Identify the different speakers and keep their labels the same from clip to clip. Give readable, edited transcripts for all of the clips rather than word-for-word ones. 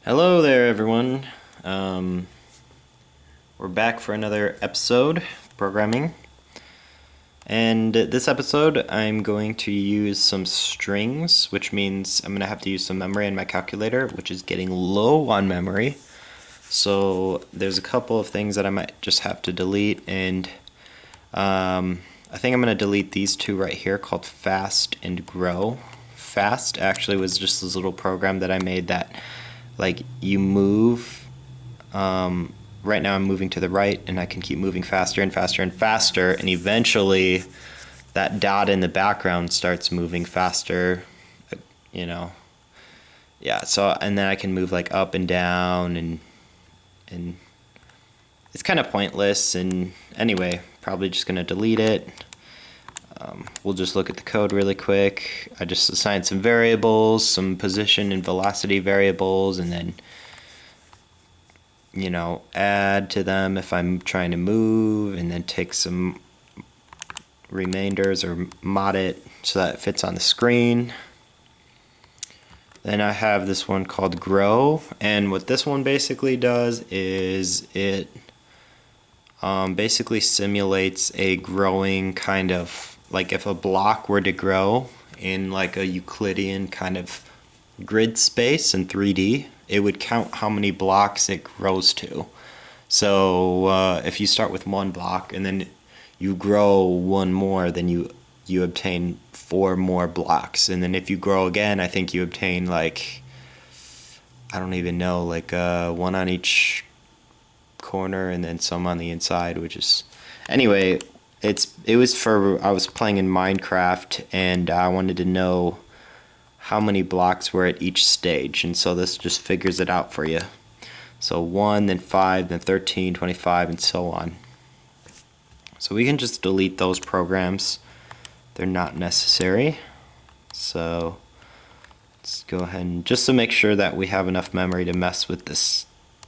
Speaker 1: Hello there, everyone. Um, we're back for another episode of programming. And this episode, I'm going to use some strings, which means I'm going to have to use some memory in my calculator, which is getting low on memory. So there's a couple of things that I might just have to delete, and I think I'm going to delete these two right here called fast and grow. Fast actually was just this little program that I made that like you move. Right now I'm moving to the right, and I can keep moving faster and faster and faster, and eventually that dot in the background starts moving faster, you know. Yeah, so and then I can move like up and down, and it's kind of pointless, and anyway, probably just gonna delete it. We'll just look at the code really quick. I just assigned some variables, some position and velocity variables, and then add to them if I'm trying to move, and then take some remainders or mod it so that it fits on the screen. Then I have this one called grow, and what this one basically does is it basically simulates a growing kind of, like if a block were to grow in like a Euclidean kind of grid space in 3D, it would count how many blocks it grows to. So if you start with one block and then you grow one more, then you obtain 4 more blocks. And then if you grow again, I think you obtain like, I don't even know, like one on each corner and then some on the inside, which is, anyway, I was playing in Minecraft, and I wanted to know how many blocks were at each stage, and so this just figures it out for you. So 1, then 5, then 13, 25, and so on. So we can just delete those programs. They're not necessary. So let's go ahead and just to make sure that we have enough memory to mess with this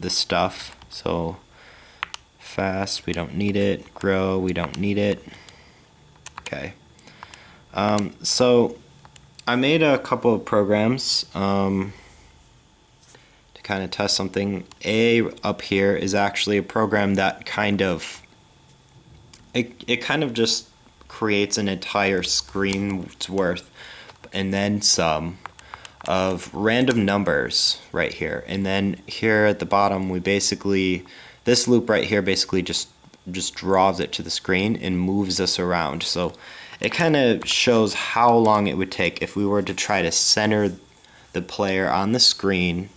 Speaker 1: stuff. So fast, we don't need it. Grow, we don't need it. Okay. So I made a couple of programs to kind of test something. Up here is actually a program that kind of just creates an entire screen's worth and then some of random numbers right here. And then here at the bottom, this loop right here basically just draws it to the screen and moves us around. So it kind of shows how long it would take if we were to try to center the player on the screen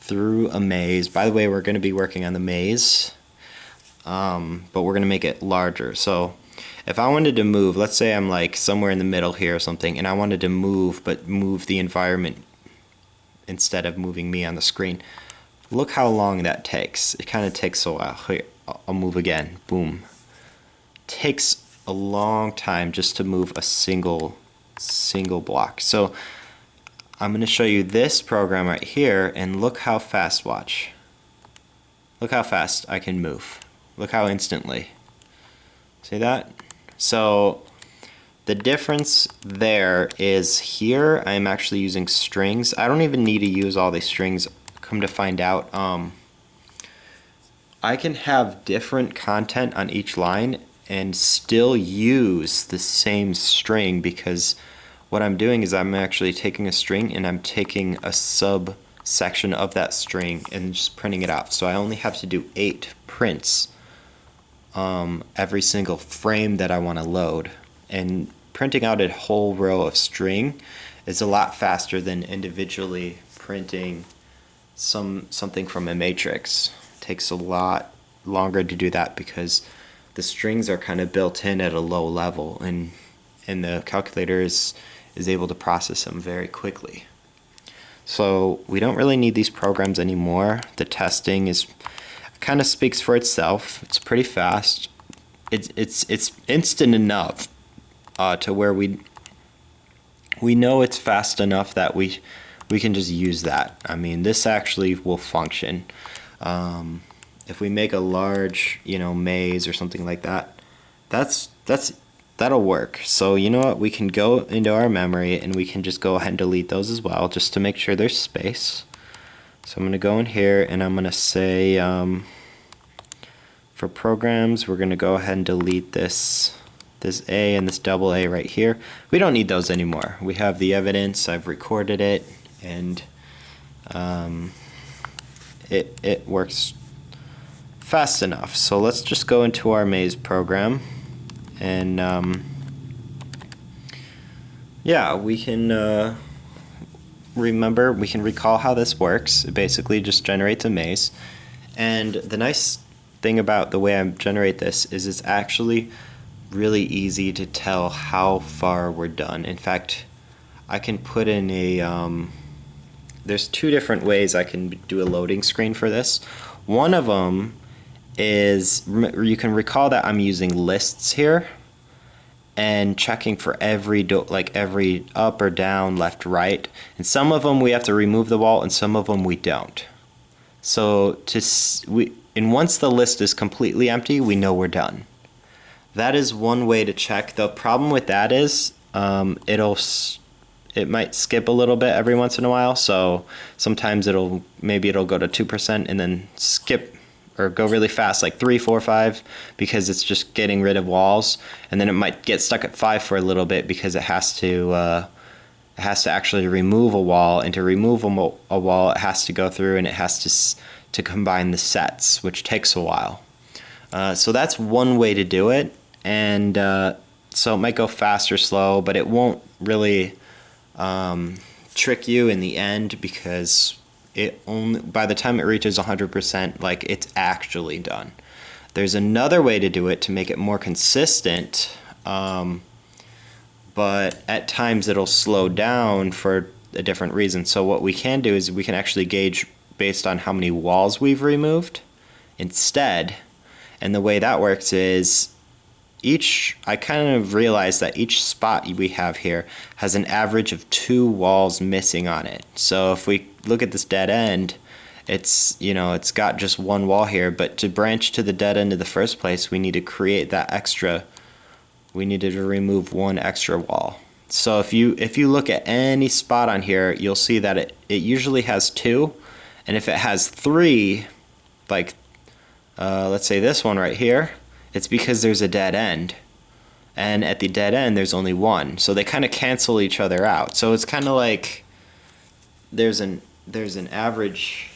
Speaker 1: through a maze. By the way, we're going to be working on the maze, but we're going to make it larger. So if I wanted to move, let's say I'm like somewhere in the middle here or something, and I wanted to move, but move the environment instead of moving me on the screen. Look how long that takes. It kind of takes a while. Here, I'll move again. Boom. Takes a long time just to move a single block. So I'm going to show you this program right here, and look how fast, watch. Look how fast I can move. Look how instantly. See that? So the difference there is here I'm actually using strings. I don't even need to use all these strings. Come to find out, I can have different content on each line and still use the same string, because what I'm doing is I'm actually taking a string and I'm taking a subsection of that string and just printing it out. So I only have to do 8 prints every single frame that I want to load, and printing out a whole row of string is a lot faster than individually printing something from a matrix. It takes a lot longer to do that because the strings are kind of built in at a low level, and the calculator is able to process them very quickly. So we don't really need these programs anymore. The testing is kind of speaks for itself. It's pretty fast. It's instant enough to where we know it's fast enough that we can just use that. I mean, this actually will function. If we make a large, maze or something like that, that'll work. So you know what? We can go into our memory and we can just go ahead and delete those as well, just to make sure there's space. So I'm going to go in here and I'm going to say for programs we're going to go ahead and delete this A and this double A right here. We don't need those anymore. We have the evidence, I've recorded it, and it works fast enough. So let's just go into our maze program and yeah, we can we can recall how this works. It basically just generates a maze, and the nice thing about the way I generate this is it's actually really easy to tell how far we're done. In fact, I can put in a there's two different ways I can do a loading screen for this. One of them is, you can recall that I'm using lists here and checking for every every up or down, left, right, and some of them we have to remove the wall and some of them we don't. So once the list is completely empty, we know we're done. That is one way to check. The problem with that is it might skip a little bit every once in a while. So sometimes it'll go to 2% and then skip or go really fast, like 3, 4, 5, because it's just getting rid of walls, and then it might get stuck at 5 for a little bit because it has to actually remove a wall, and to remove a wall it has to go through and it has to combine the sets, which takes a while. So that's one way to do it, and so it might go fast or slow, but it won't really trick you in the end, because by the time it reaches 100%, like, it's actually done. There's another way to do it to make it more consistent, but at times it'll slow down for a different reason. So what we can do is we can actually gauge based on how many walls we've removed instead. And the way that works is I kind of realized that each spot we have here has an average of 2 walls missing on it. So if we look at this dead end, it's got just 1 wall here, but to branch to the dead end in the first place, we need to create that extra. We needed to remove 1 extra wall. So if you look at any spot on here, you'll see that it usually has 2, and if it has 3, like let's say this one right here, it's because there's a dead end, and at the dead end there's only 1, so they kind of cancel each other out. So it's kind of like there's an average.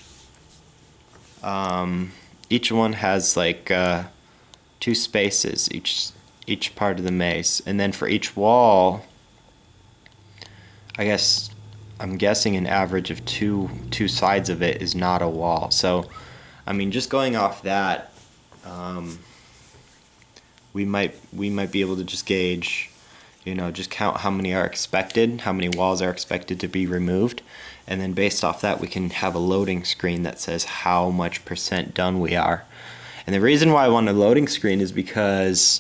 Speaker 1: Each one has like 2 spaces each part of the maze, and then for each wall, I'm guessing an average of two sides of it is not a wall. So I mean, just going off that, we might be able to just gauge, just count how many walls are expected to be removed, and then based off that we can have a loading screen that says how much % done we are. And the reason why I want a loading screen is because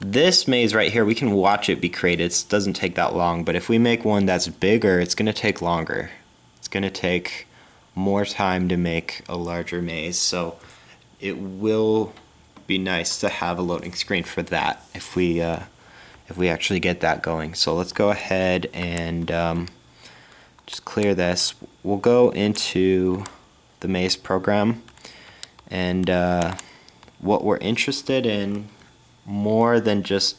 Speaker 1: this maze right here, we can watch it be created. It doesn't take that long, but if we make one that's bigger, it's going to take longer. It's going to take more time to make a larger maze, so it will be nice to have a loading screen for that if we actually get that going. So let's go ahead and just clear this. We'll go into the maze program, and what we're interested in more than just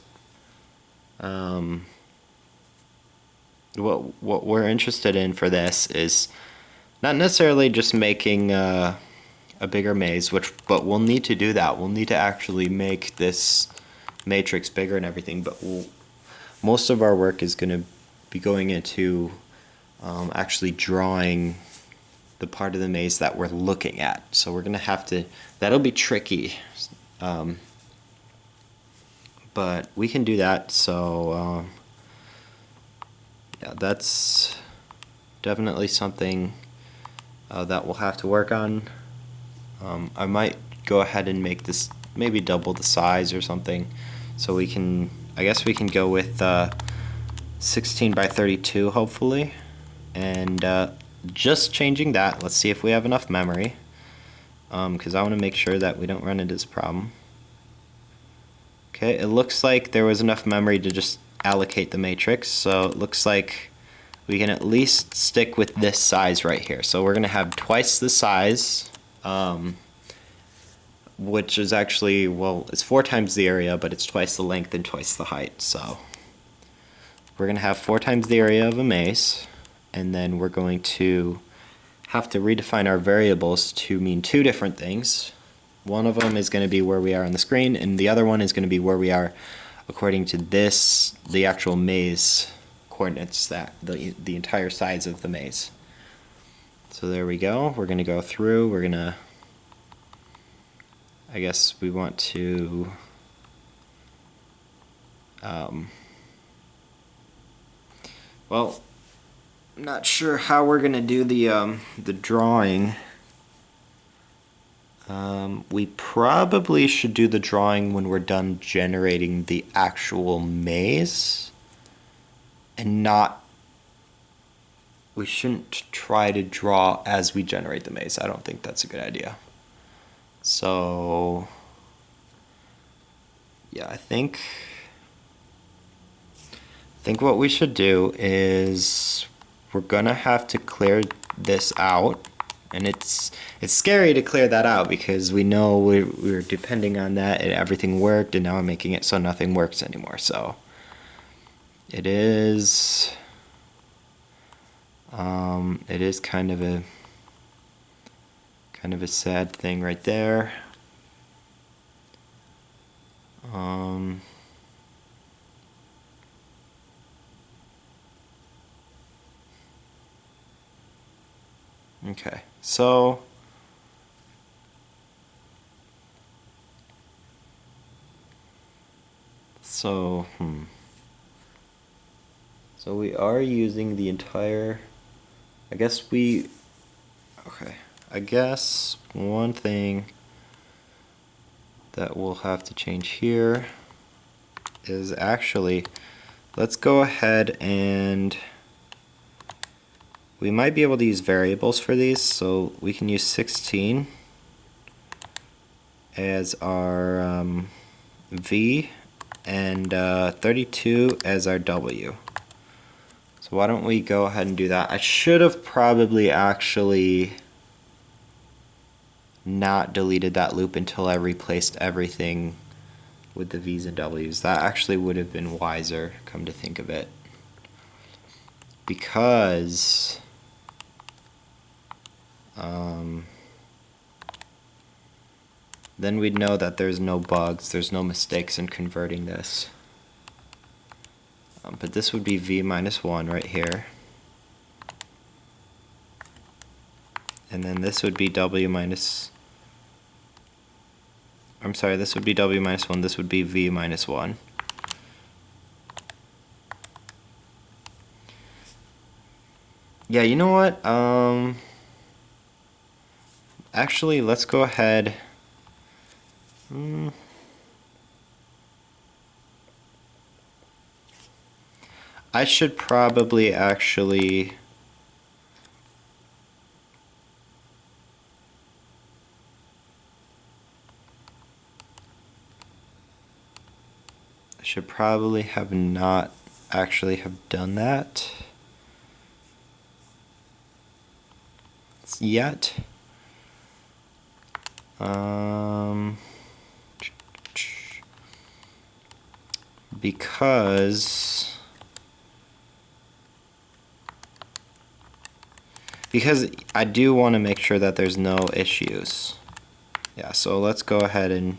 Speaker 1: what we're interested in for this is not necessarily just making a bigger maze, but we'll need to do that. We'll need to actually make this matrix bigger and everything, but most of our work is going to be going into actually drawing the part of the maze that we're looking at. So we're going to have to, that'll be tricky, but we can do that. So yeah, that's definitely something that we'll have to work on. I might go ahead and make this maybe double the size or something, so we can, I guess we can go with 16 by 32 hopefully, and just changing that. Let's see if we have enough memory, because I want to make sure that we don't run into this problem. Okay, it looks like there was enough memory to just allocate the matrix, so it looks like we can at least stick with this size right here. So we're going to have twice the size, which is actually, well, it's 4 times the area, but it's twice the length and twice the height. So we're going to have 4 times the area of a maze, and then we're going to have to redefine our variables to mean 2 different things. One of them is going to be where we are on the screen, and the other one is going to be where we are according to this, the actual maze coordinates, that the entire size of the maze. So there we go. We're going to go through. We're going to, I guess we want to well, I'm not sure how we're going to do the drawing. We probably should do the drawing when we're done generating the actual maze, and we shouldn't try to draw as we generate the maze. I don't think that's a good idea. So yeah, I think what we should do is we're gonna have to clear this out, and it's scary to clear that out because we know we're depending on that and everything worked, and now I'm making it so nothing works anymore. So it is kind of a sad thing right there. Okay, so so we are using the entire, I guess one thing that we'll have to change here is actually, let's go ahead and we might be able to use variables for these, so we can use 16 as our V and 32 as our W. So why don't we go ahead and do that? I should have probably actually not deleted that loop until I replaced everything with the V's and W's. That actually would have been wiser, come to think of it, because then we'd know that there's no bugs, there's no mistakes in converting this. But this would be V minus 1 right here. And then this would be W minus, I'm sorry, this would be W minus 1, this would be V minus 1. Yeah, you know what? Actually, let's go ahead. I should probably actually have not actually have done that yet. Because I do want to make sure that there's no issues. Yeah, so let's go ahead and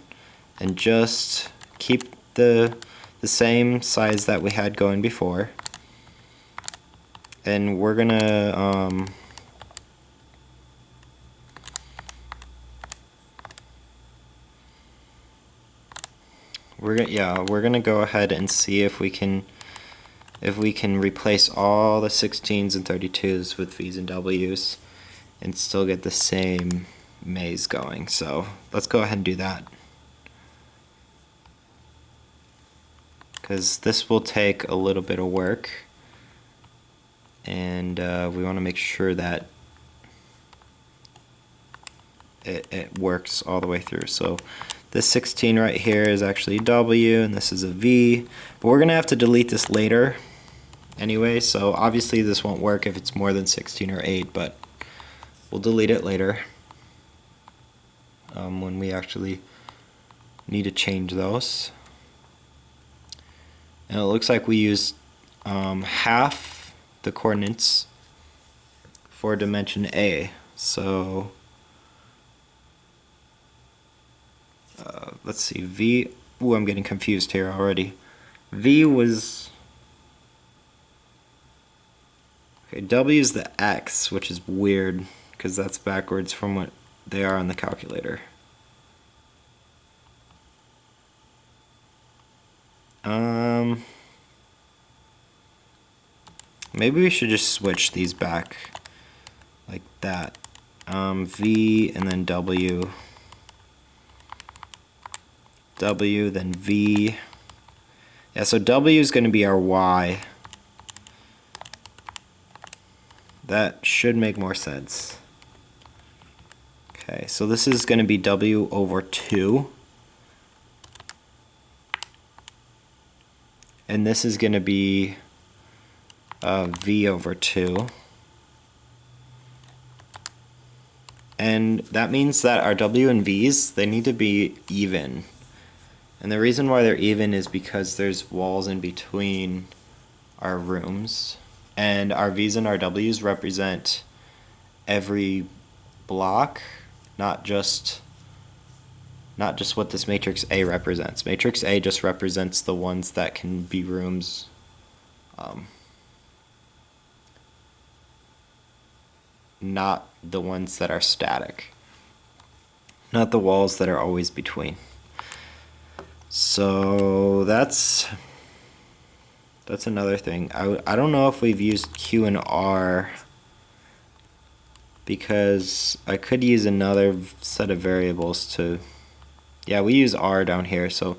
Speaker 1: just keep the same size that we had going before. And we're gonna we're gonna go ahead and see if we can replace all the 16s and 32s with V's and W's and still get the same maze going. So let's go ahead and do that, because this will take a little bit of work, and we want to make sure that it works all the way through. So this 16 right here is actually W, and this is a V, but we're gonna have to delete this later. anyway, so obviously this won't work if it's more than 16 or 8, but we'll delete it later when we actually need to change those. And it looks like we used half the coordinates for dimension A. So let's see, V, ooh, I'm getting confused here already. V was, okay, W is the X, which is weird because that's backwards from what they are on the calculator. Maybe we should just switch these back like that. V and then W. W, then V. Yeah, so W is going to be our Y. That should make more sense. Okay, so this is going to be W over 2. And this is going to be V over 2. And that means that our W and V's, they need to be even. And the reason why they're even is because there's walls in between our rooms. And our V's and our W's represent every block, not just what this matrix A represents. Matrix A just represents the ones that can be rooms not the ones that are static, not the walls that are always between. So that's another thing. I don't know if we've used Q and R, because I could use another set of variables to, yeah, we use R down here, so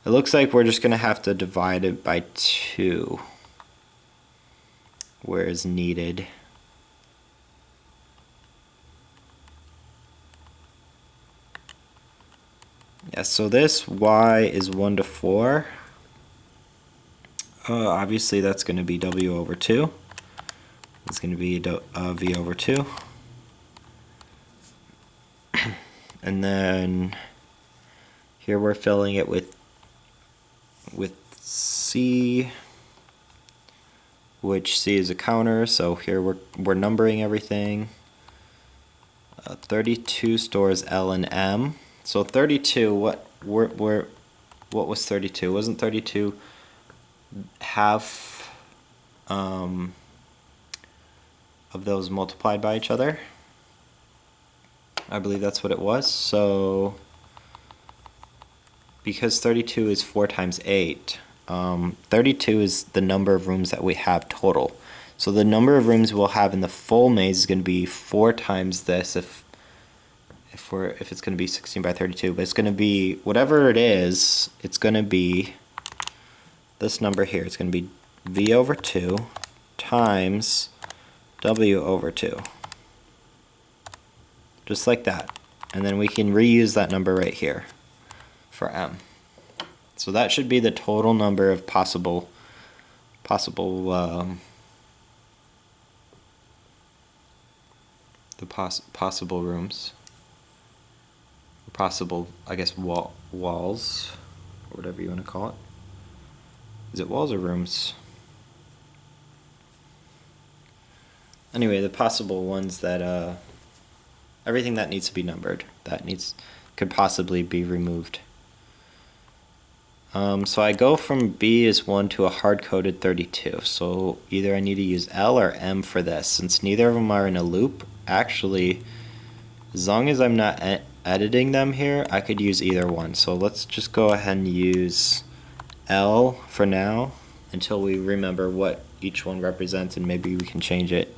Speaker 1: it looks like we're just going to have to divide it by 2 where is needed. Yeah, so this Y is 1 to 4. Obviously that's going to be W over 2. It's going to be V over 2. And then here we're filling it with C, which C is a counter, so here we're numbering everything. 32 stores L and M. So 32, what was 32? Wasn't 32 half of those multiplied by each other? I believe that's what it was. So because 32 is 4 times 8, 32 is the number of rooms that we have total. So the number of rooms we'll have in the full maze is going to be 4 times this if it's going to be 16 by 32, but it's going to be whatever it is. It's going to be this number here. It's going to be V over 2 times W over 2. Just like that. And then we can reuse that number right here for M. So that should be the total number of possible rooms. Possible, I guess, walls, or whatever you want to call it. Is it walls or rooms? Anyway, the possible ones that everything that needs to be numbered, could possibly be removed. So I go from B is 1 to a hard-coded 32. So either I need to use L or M for this. Since neither of them are in a loop, actually, as long as I'm not editing them here, I could use either one. So let's just go ahead and use L for now until we remember what each one represents, and maybe we can change it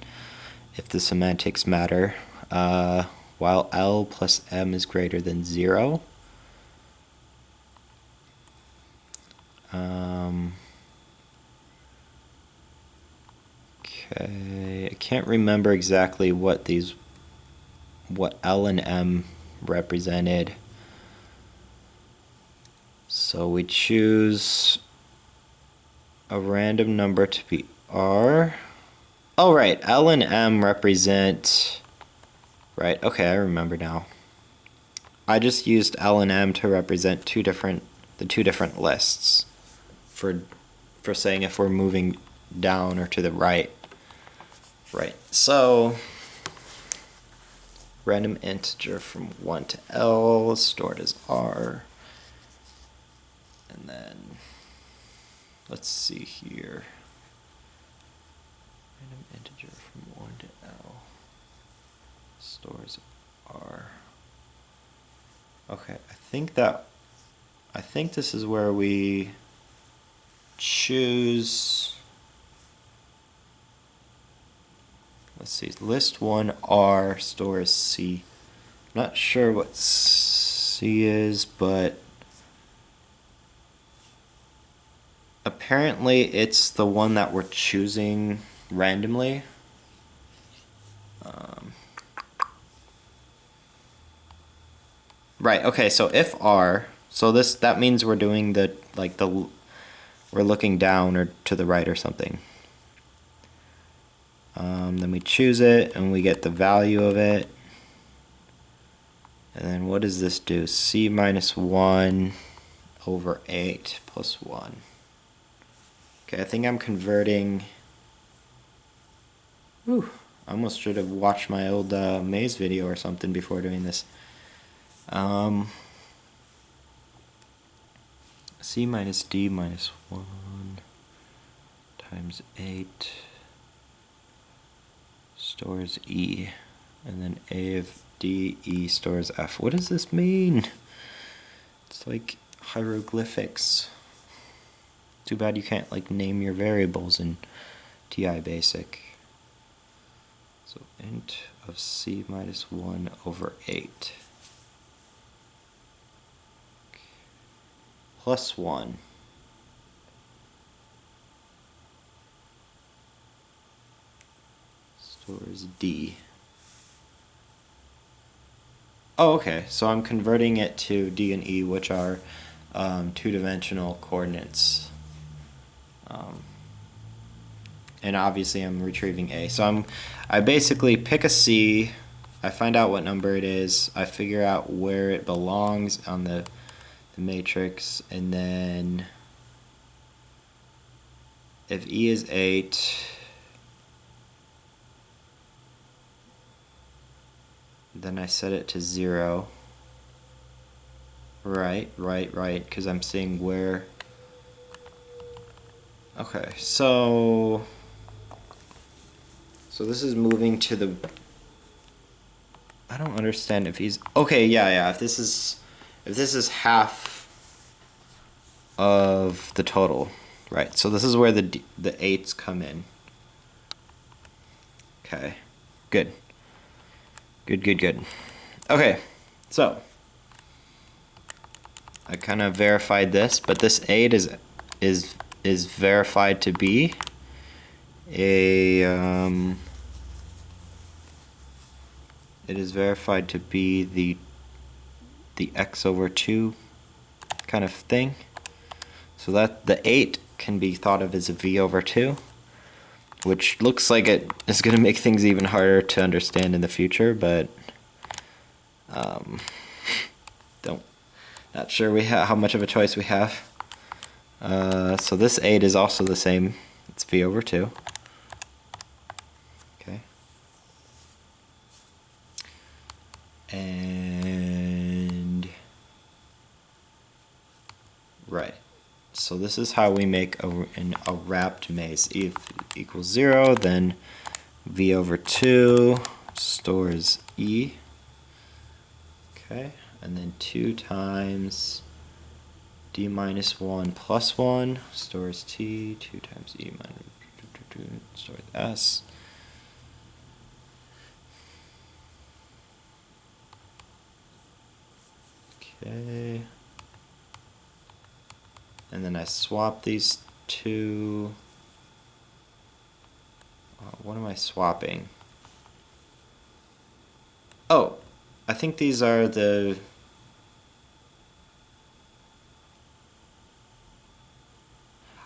Speaker 1: if the semantics matter. While L plus M is greater than 0. Okay, I can't remember exactly what L and M represented. So we choose a random number to be are... Oh, right. L and M represent... Right, okay, I remember now. I just used L and M to represent the two different lists for saying if we're moving down or to the right. Right, so random integer from 1 to L stored as R. And then let's see here. Random integer from 1 to L stores R. Okay, I think this is where we choose, let's see, list 1 R stores C. I'm not sure what C is, but apparently it's the one that we're choosing randomly. Right, okay, so if R, so that means we're doing we're looking down or to the right or something. Then we choose it and we get the value of it. And then what does this do? C minus 1 over 8 plus 1. Okay, I think I'm converting... Whew, I almost should have watched my old maze video or something before doing this. C minus D minus 1 times 8 stores E, and then A of D, E stores F. What does this mean? It's like hieroglyphics. Too bad you can't like name your variables in TI Basic. So int of C minus 1 over 8 plus 1 stores D. Oh, okay, so I'm converting it to D and E, which are two-dimensional coordinates. And obviously I'm retrieving A. So I basically pick a C, I find out what number it is, I figure out where it belongs on the matrix, and then if E is 8, then I set it to 0. Right, because I'm seeing where... Okay, so this is moving to the... I don't understand if he's... Okay, yeah, if this is half of the total, right? So this is where the 8s come in. Okay, good. Okay, so I kind of verified this, but this 8 is verified to be a it is verified to be the x over 2 kind of thing. So that the 8 can be thought of as a v over 2, which looks like it is going to make things even harder to understand in the future, but not sure how much of a choice we have. So this 8 is also the same. It's v over 2. Okay. And right. So this is how we make a wrapped maze. If equals 0, then v over 2 stores E. Okay, and then 2 times d minus 1 plus 1 stores T. 2 times E minus 2 stores S. Okay. And then I swap these two. What am I swapping? Oh, I think these are the...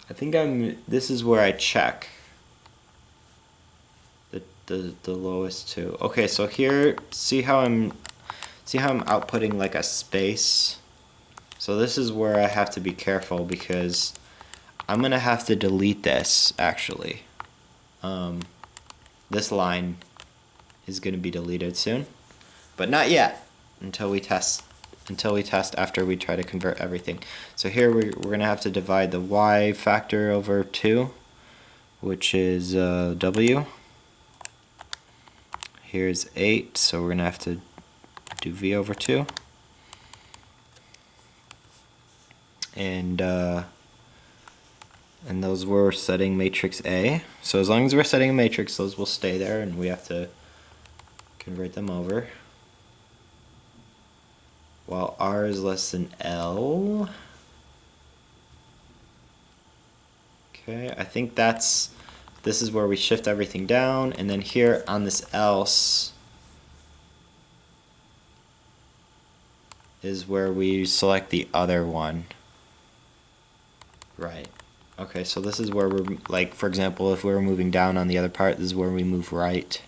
Speaker 1: I think this is where I check. the lowest two. Okay, so here, see how I'm outputting like a space? So this is where I have to be careful because I'm gonna have to delete this actually. This line is gonna be deleted soon, but not yet until we test after we try to convert everything. So here we're gonna have to divide the y factor over 2, which is w. Here's 8, so we're gonna have to do v over 2. And those were setting matrix A. So as long as we're setting a matrix, those will stay there, and we have to convert them over. While R is less than L. Okay, I think this is where we shift everything down, and then here on this else is where we select the other one. Right. Okay, so this is where we're, like, for example, if we're moving down on the other part, this is where we move right,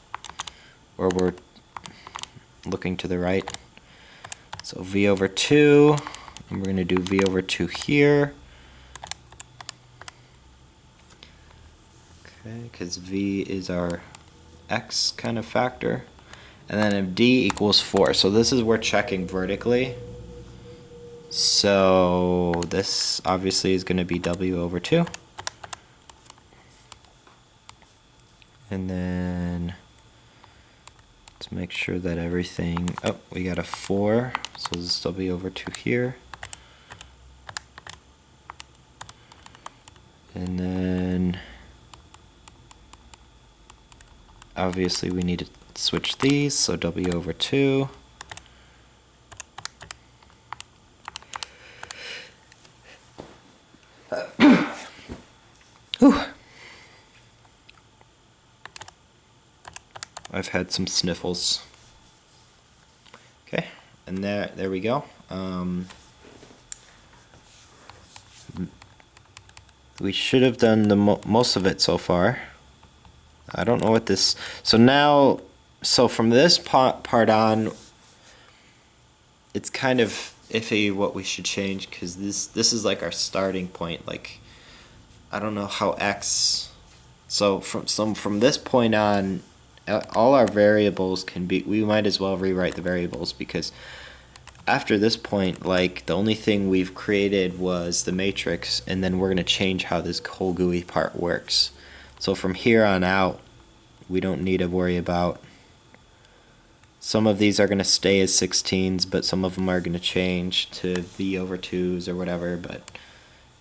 Speaker 1: or we're looking to the right. So v over 2, and we're going to do v over 2 here. Okay, because v is our x kind of factor. And then if d equals 4, so this is we're checking vertically. So this obviously is going to be w over 2. And then let's make sure that everything, oh, we got a 4, so this is w over 2 here. And then obviously we need to switch these, so w over 2. I've had some sniffles. Okay, and there we go. We should have done the most of it so far. I don't know what this. So now, from this part on, it's kind of iffy what we should change because this is like our starting point. Like, I don't know how x. So from this point on, all our variables can be. We might as well rewrite the variables because after this point, like, the only thing we've created was the matrix, and then we're going to change how this whole GUI part works. So from here on out, we don't need to worry about. Some of these are going to stay as 16s, but some of them are going to change to v over 2s or whatever, but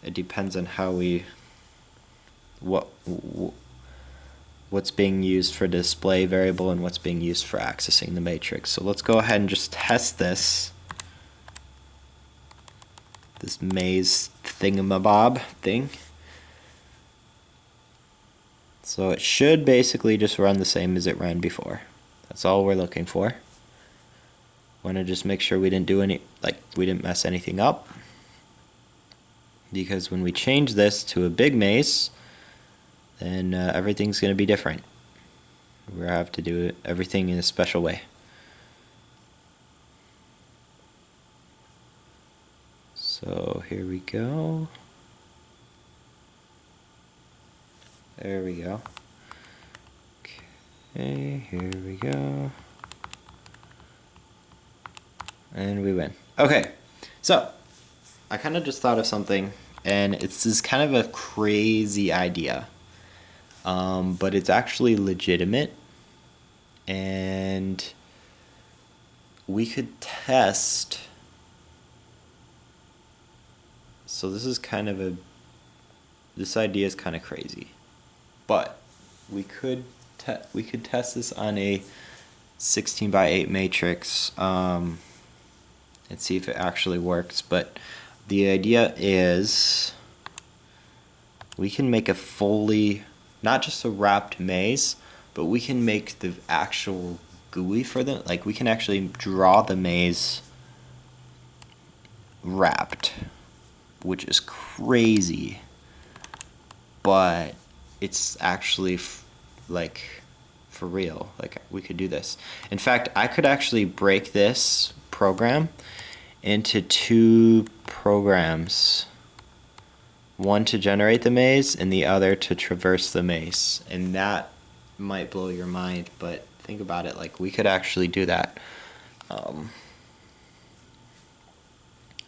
Speaker 1: it depends on how what's being used for display variable and what's being used for accessing the matrix. So let's go ahead and just test this maze thingamabob thing. So it should basically just run the same as it ran before. That's all we're looking for. Want to just make sure we didn't we didn't mess anything up. Because when we change this to a big maze, then everything's going to be different. We have to do everything in a special way. So here we go. There we go. Okay, here we go. And we win. Okay, so I kind of just thought of something, and it's this kind of a crazy idea. But it's actually legitimate, and we could test. So this is kind of this idea is kind of crazy, but we could test this on a 16 by 8 matrix and see if it actually works. But the idea is we can make a fully, not just a wrapped maze, but we can make the actual GUI for them. Like, we can actually draw the maze wrapped, which is crazy, but it's actually for real. Like, we could do this. In fact, I could actually break this program into 2 programs. One to generate the maze and the other to traverse the maze. And that might blow your mind, but think about it, like we could actually do that.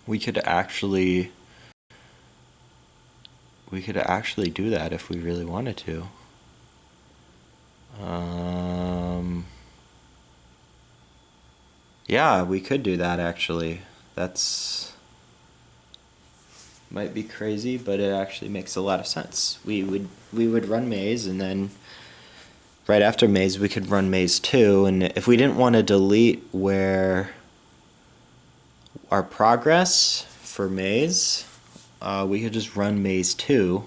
Speaker 1: We could actually do that if we really wanted to. Yeah, we could do that actually. That's might be crazy, but it actually makes a lot of sense. We would run maze, and then right after maze we could run maze 2, and if we didn't want to delete where our progress for maze, we could just run maze 2,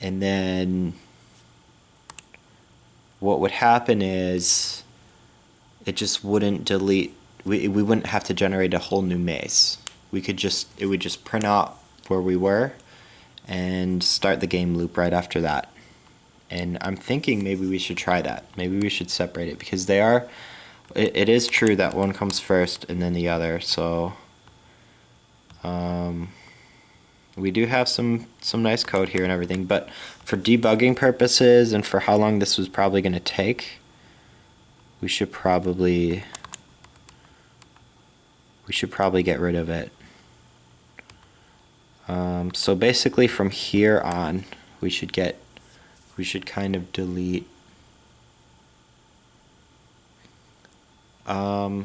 Speaker 1: and then what would happen is it just wouldn't delete. We wouldn't have to generate a whole new maze. It would just print out where we were and start the game loop right after that. And I'm thinking maybe we should try that. Maybe we should separate it, because it is true that one comes first and then the other. So we do have some nice code here and everything, but for debugging purposes and for how long this was probably going to take, we should probably get rid of it. So basically from here on, we should kind of delete I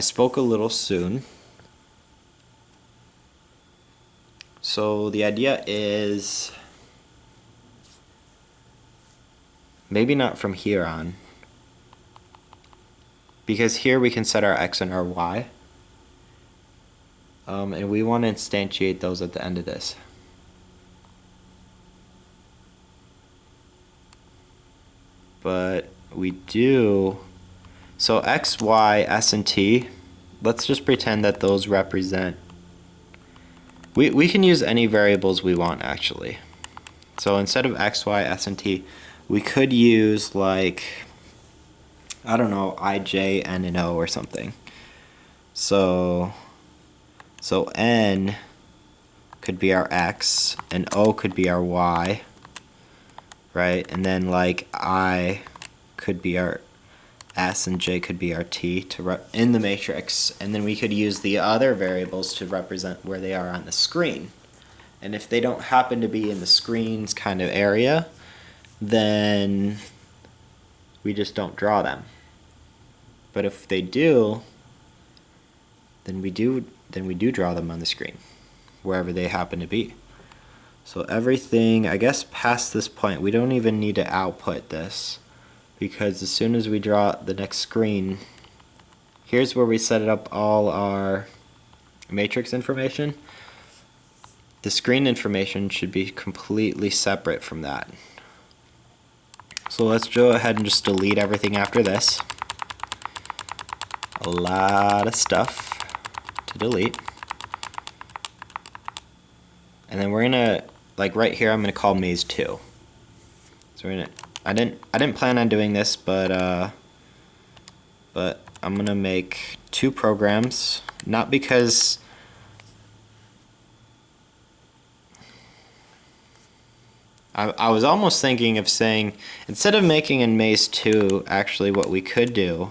Speaker 1: spoke a little soon. So the idea is maybe not from here on, because here we can set our X and our Y. And we want to instantiate those at the end of this. But we do, so X, Y, S, and T, let's just pretend that those represent, we can use any variables we want actually. So instead of X, Y, S, and T, we could use like, I don't know, I, J, N, and O or something. So N could be our X and O could be our Y, right? And then like I could be our S and J could be our T in the matrix, and then we could use the other variables to represent where they are on the screen. And if they don't happen to be in the screen's kind of area, then we just don't draw them. But if they do, then we do draw them on the screen, wherever they happen to be. So everything, I guess past this point, we don't even need to output this, because as soon as we draw the next screen, here's where we set up all our matrix information. The screen information should be completely separate from that. So let's go ahead and just delete everything after this. A lot of stuff to delete. And then we're gonna, like right here, I'm gonna call maze 2. So we're gonna, I didn't plan on doing this, but I'm gonna make 2 programs, not because I was almost thinking of saying, instead of making in maze 2, actually what we could do,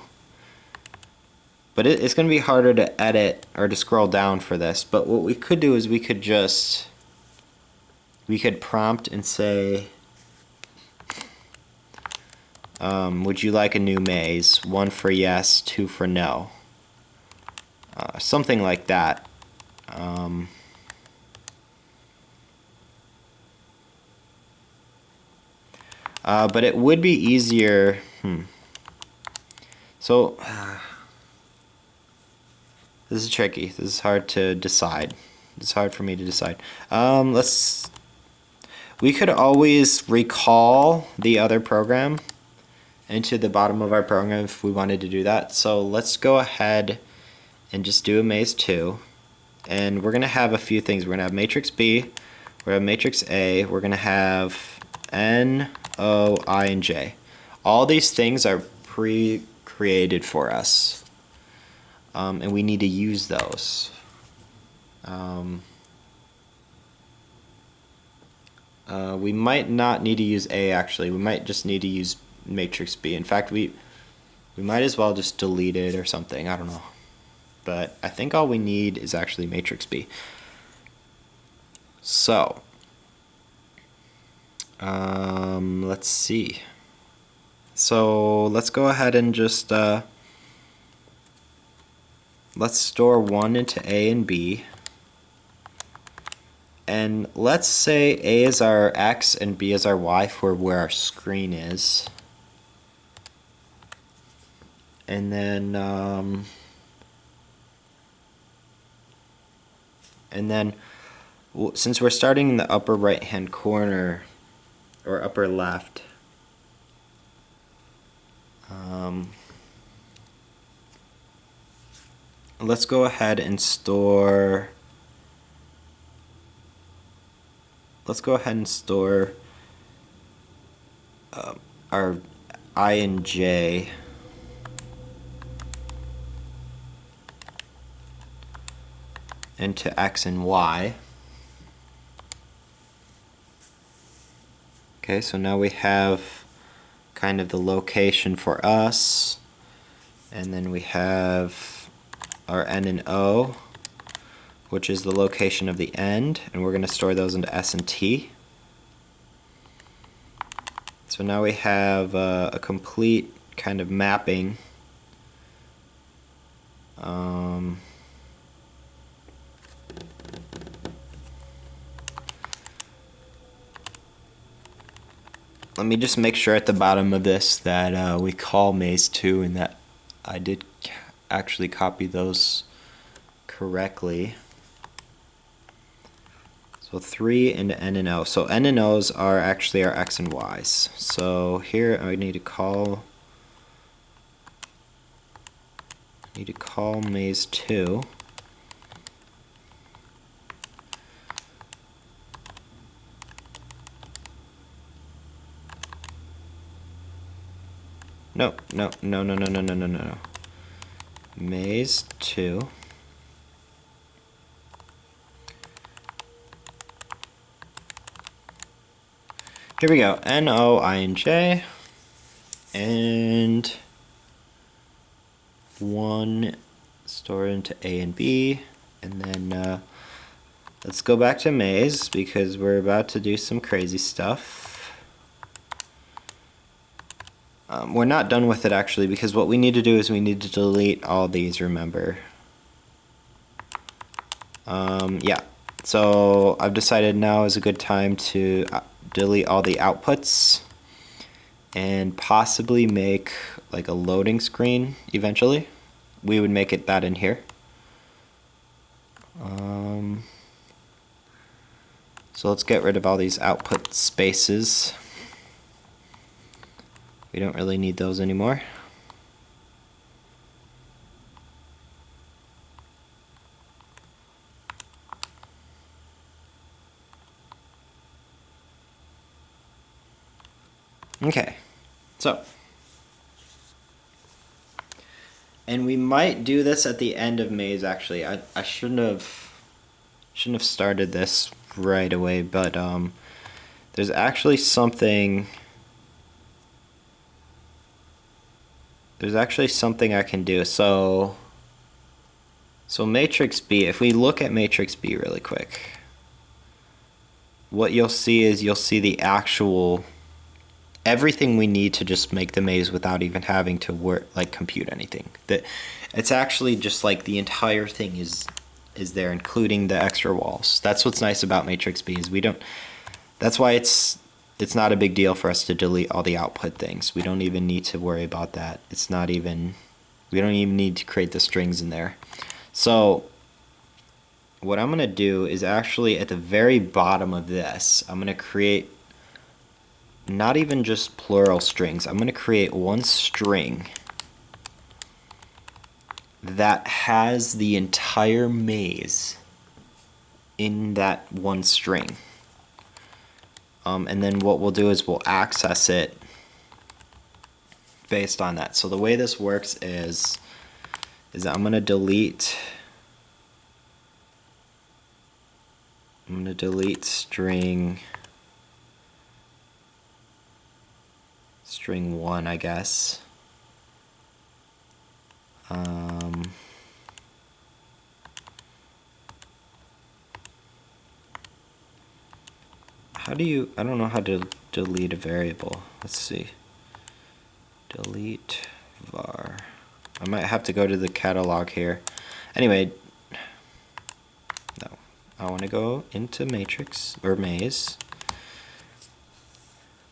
Speaker 1: but it's going to be harder to edit or to scroll down for this, but what we could do is we could prompt and say, would you like a new maze? 1 for yes, 2 for no. Something like that. But it would be easier. So this is tricky. This is hard to decide. It's hard for me to decide. We could always recall the other program into the bottom of our program if we wanted to do that. So let's go ahead and just do a maze 2. And we're going to have a few things. We're going to have matrix B, we're going to have matrix A, we're going to have N, O, I, and J. All these things are pre-created for us, and we need to use those. We might not need to use A, actually. We might just need to use matrix B. In fact, we might as well just delete it or something. I don't know. But I think all we need is actually matrix B. So, let's see. So let's go ahead and just let's store 1 into A and B. And let's say A is our X and B is our Y for where our screen is. And then since we're starting in the upper right hand corner or upper left, let's go ahead and store our I and J into X and Y. Okay, so now we have kind of the location for us, and then we have our N and O, which is the location of the end, and we're going to store those into S and T. So now we have a complete kind of mapping. Let me just make sure at the bottom of this that we call maze 2 and that I did actually copy those correctly. So 3 into N and O. So N and O's are actually our X and Y's. So here I need to call maze 2. No. Maze 2. Here we go. N, O, I, and J. And 1 store into A and B. And then let's go back to maze because we're about to do some crazy stuff. We're not done with it actually, because what we need to do is we need to delete all these, remember. Yeah, so I've decided now is a good time to delete all the outputs and possibly make like a loading screen eventually. We would make it that in here. So let's get rid of all these output spaces. We don't really need those anymore. Okay, so, and we might do this at the end of maze actually. I shouldn't have started this right away, but there's actually something I can do. So matrix B, if we look at matrix B really quick, what you'll see is the actual everything we need to just make the maze without even having to compute anything. That it's actually just like the entire thing is there, including the extra walls. That's what's nice about matrix B is that's why it's not a big deal for us to delete all the output things. We don't even need to worry about that. We don't even need to create the strings in there. So what I'm going to do is actually at the very bottom of this, I'm going to create not even just plural strings. I'm going to create one string that has the entire maze in that one string. And then what we'll do is we'll access it based on that. So the way this works is I'm going to delete string 1, I guess. How do you, I don't know how to delete a variable. Let's see. Delete var. I might have to go to the catalog here. Anyway, no. I want to go into matrix or maze.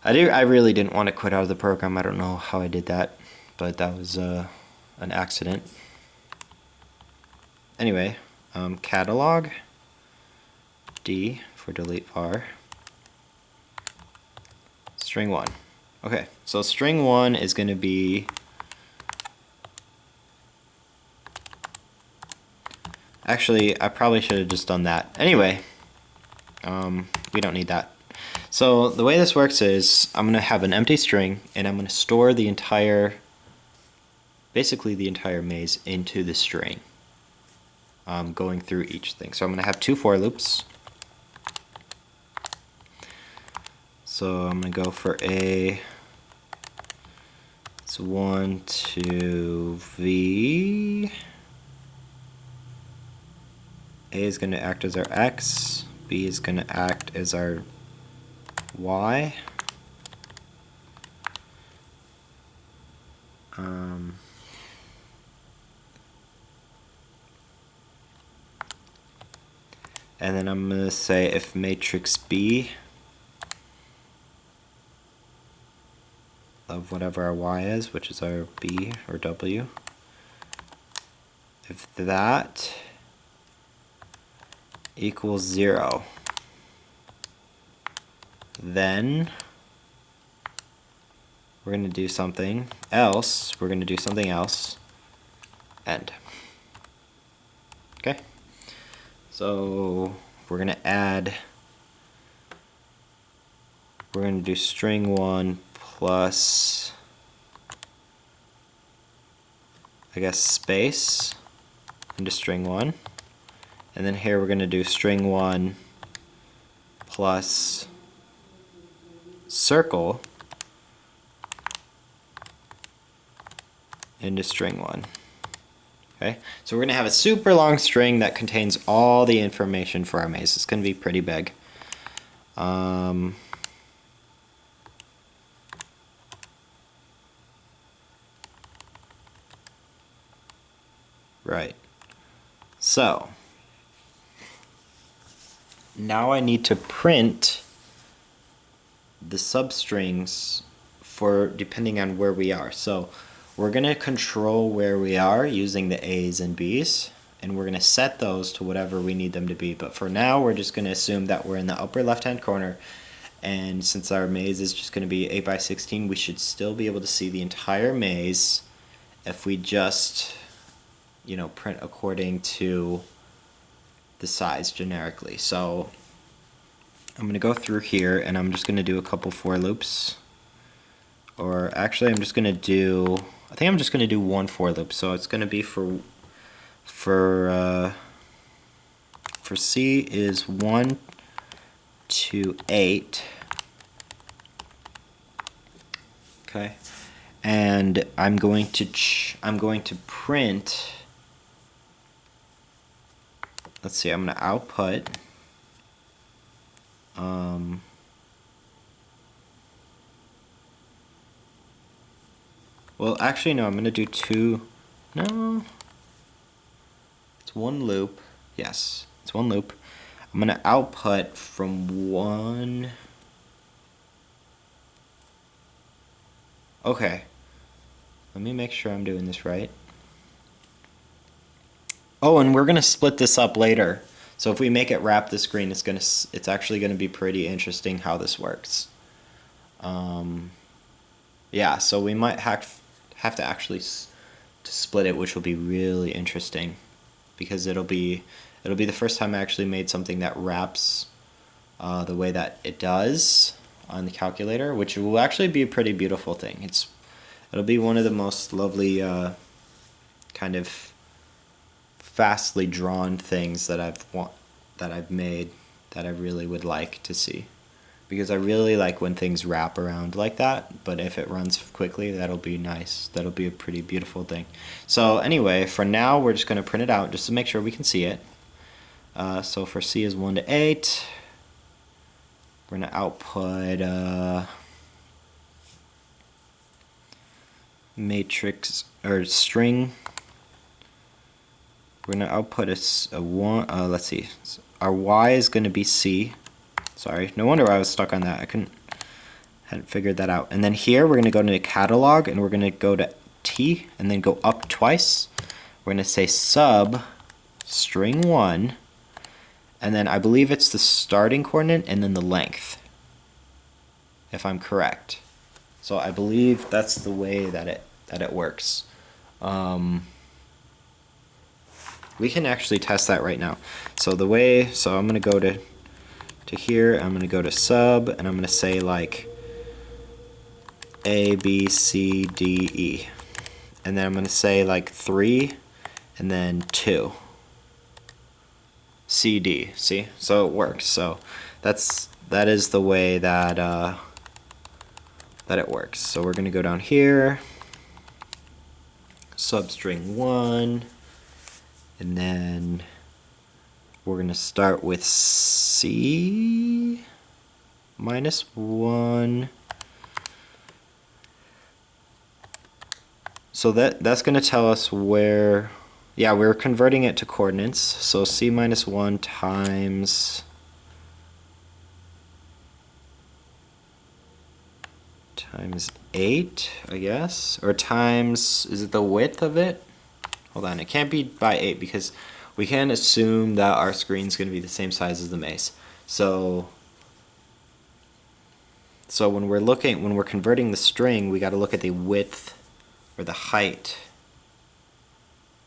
Speaker 1: I really didn't want to quit out of the program. I don't know how I did that, but that was an accident. Anyway, catalog D for delete var. String 1. Okay, so string 1 is going to be actually, I probably should have just done that. Anyway, we don't need that. So the way this works is I'm going to have an empty string and I'm going to store the entire, basically the entire maze into the string, going through each thing. So I'm going to have 2 for loops. So I'm going to go for A. It's 1 to V. A is going to act as our X. B is going to act as our Y. And then I'm going to say if matrix B of whatever our Y is, which is our B or W, if that equals 0, then we're going to do something else. We're going to do something else. End. Okay. So we're going to add. We're going to do string 1 plus, I guess, space into string 1. And then here we're going to do string 1 plus circle into string 1. Okay, so we're going to have a super long string that contains all the information for our maze. It's going to be pretty big. Right. So now I need to print the substrings for depending on where we are. So we're going to control where we are using the A's and B's, and we're going to set those to whatever we need them to be. But for now, we're just going to assume that we're in the upper left-hand corner, and since our maze is just going to be 8 by 16, we should still be able to see the entire maze if we just, you know, print according to the size generically. So I'm going to go through here and I'm just going to do a couple for loops. Or actually I'm just going to do, I think I'm just going to do 1 for loop. So it's going to be for C is 1 to 8. Okay. And I'm going to print, let's see, I'm going to output well, actually no, I'm going to do 2. No, it's 1 loop. Yes, it's 1 loop. I'm going to output from 1. Okay, let me make sure I'm doing this right. Oh, and we're going to split this up later. So if we make it wrap the screen, it's actually going to be pretty interesting how this works. Yeah, so we might have to actually to split it, which will be really interesting because it'll be the first time I actually made something that wraps the way that it does. on the calculator, which will actually be a pretty beautiful thing. It'll be one of the most lovely kind of fastly drawn things that I've made that I really would like to see. Because I really like when things wrap around like that, but if it runs quickly, that'll be nice. That'll be a pretty beautiful thing. So anyway, for now, we're just going to print it out just to make sure we can see it. So for C is 1 to 8, we're going to output matrix or string. We're going to output a 1. Let's see. Our Y is going to be C. Sorry, no wonder I was stuck on that. Hadn't figured that out. And then here we're going to go to catalog and we're going to go to T and then go up twice. We're going to say sub string 1, and then I believe it's the starting coordinate and then the length, if I'm correct. So I believe that's the way that it works. We can actually test that right now. So I'm going to go to here, I'm going to go to sub, and I'm going to say like A, B, C, D, E. And then I'm going to say like 3, and then 2. C, D, see? So it works. So that is the way that it works. So we're going to go down here, substring 1, and then we're going to start with C minus 1. So that's going to tell us where, yeah, we're converting it to coordinates. So C minus 1 times times 8, I guess, or times, is it the width of it? Hold on, it can't be by 8 because we can't assume that our screen's going to be the same size as the maze. So when we're converting the string, we got to look at the width or the height.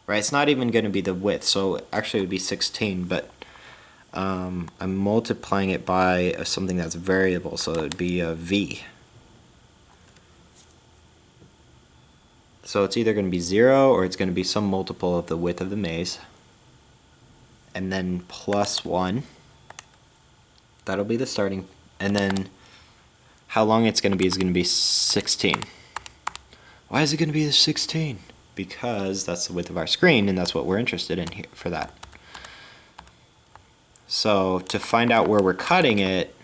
Speaker 1: Right, it's not even going to be the width, so actually it would be 16, but I'm multiplying it by something that's variable, so it would be a v. So it's either going to be 0 or it's going to be some multiple of the width of the maze. And then plus 1. That'll be the starting. And then how long it's going to be is going to be 16. Why is it going to be the 16? Because that's the width of our screen, and that's what we're interested in here for that. So to find out where we're cutting it,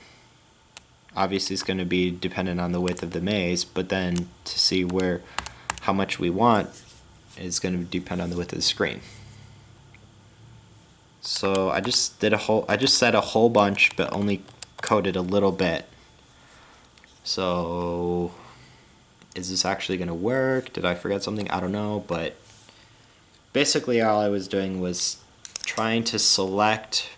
Speaker 1: obviously it's going to be dependent on the width of the maze, but then to see how much we want is going to depend on the width of the screen. So I just said a whole bunch, but only coded a little bit. So is this actually going to work? Did I forget something? I don't know, but basically all I was doing was trying to select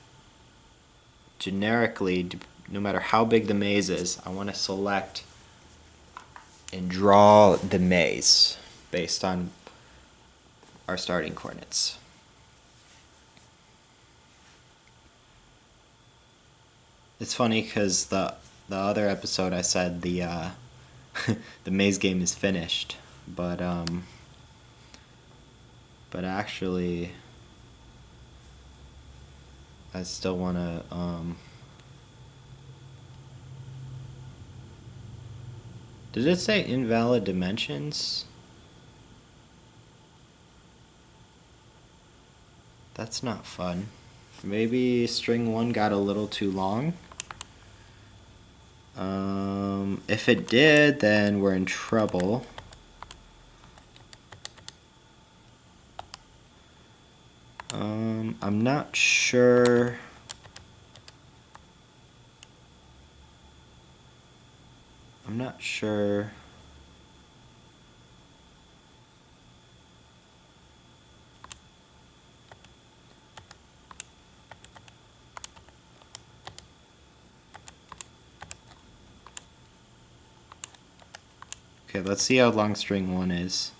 Speaker 1: generically, no matter how big the maze is, I want to select and draw the maze based on our starting coordinates. It's funny because the other episode I said the the maze game is finished, but actually I still want to did it say invalid dimensions? That's not fun. Maybe string 1 got a little too long. If it did, then we're in trouble. I'm not sure. I'm not sure. Okay, let's see how long string 1 is.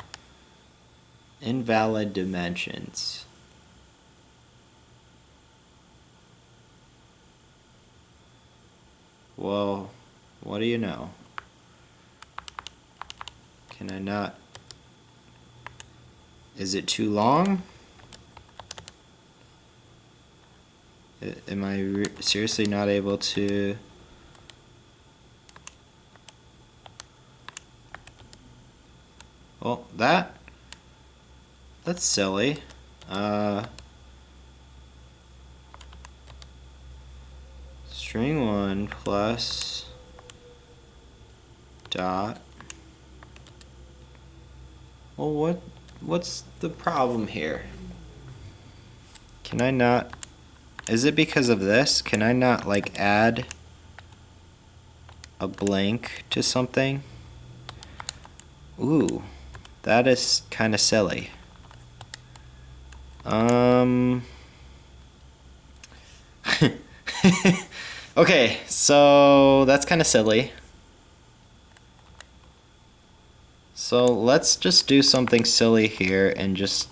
Speaker 1: Invalid dimensions. Well, What do you know? Can I not? Is it too long? Am I seriously not able to? Well, that's silly. String 1 plus dot. Well, what's the problem here? Can I not? Is it because of this? Can I not like add a blank to something? Ooh, that is kind of silly. Okay, so that's kind of silly. So let's just do something silly here and just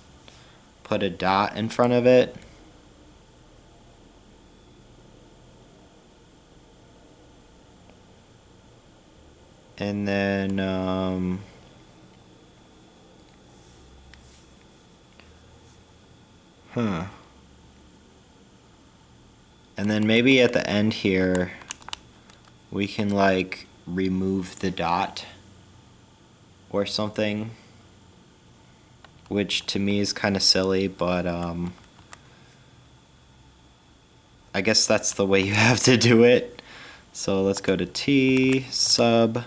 Speaker 1: put a dot in front of it. And then and then maybe at the end here we can like remove the dot or something, which to me is kind of silly, but I guess that's the way you have to do it. So let's go to T sub.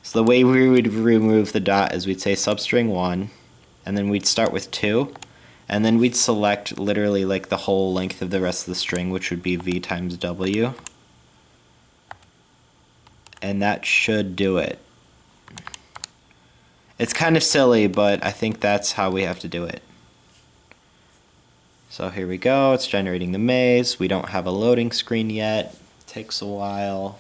Speaker 1: So the way we would remove the dot is we'd say substring 1, and then we'd start with 2, and then we'd select literally like the whole length of the rest of the string, which would be v times w. And that should do it. It's kind of silly, but I think that's how we have to do it. So here we go, it's generating the maze. We don't have a loading screen yet. Takes a while.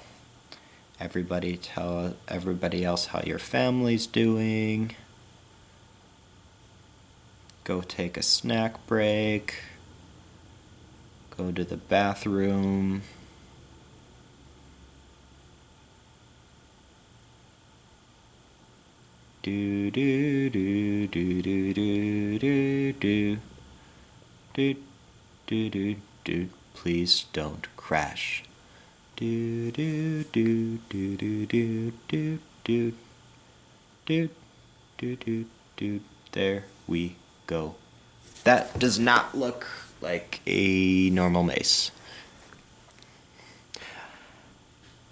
Speaker 1: Everybody tell everybody else how your family's doing. Go take a snack break. Go to the bathroom. Do do do do do do do do do do do do. Please don't crash. Do do do do do do do do do do do do. There we go. That does not look like a normal maze.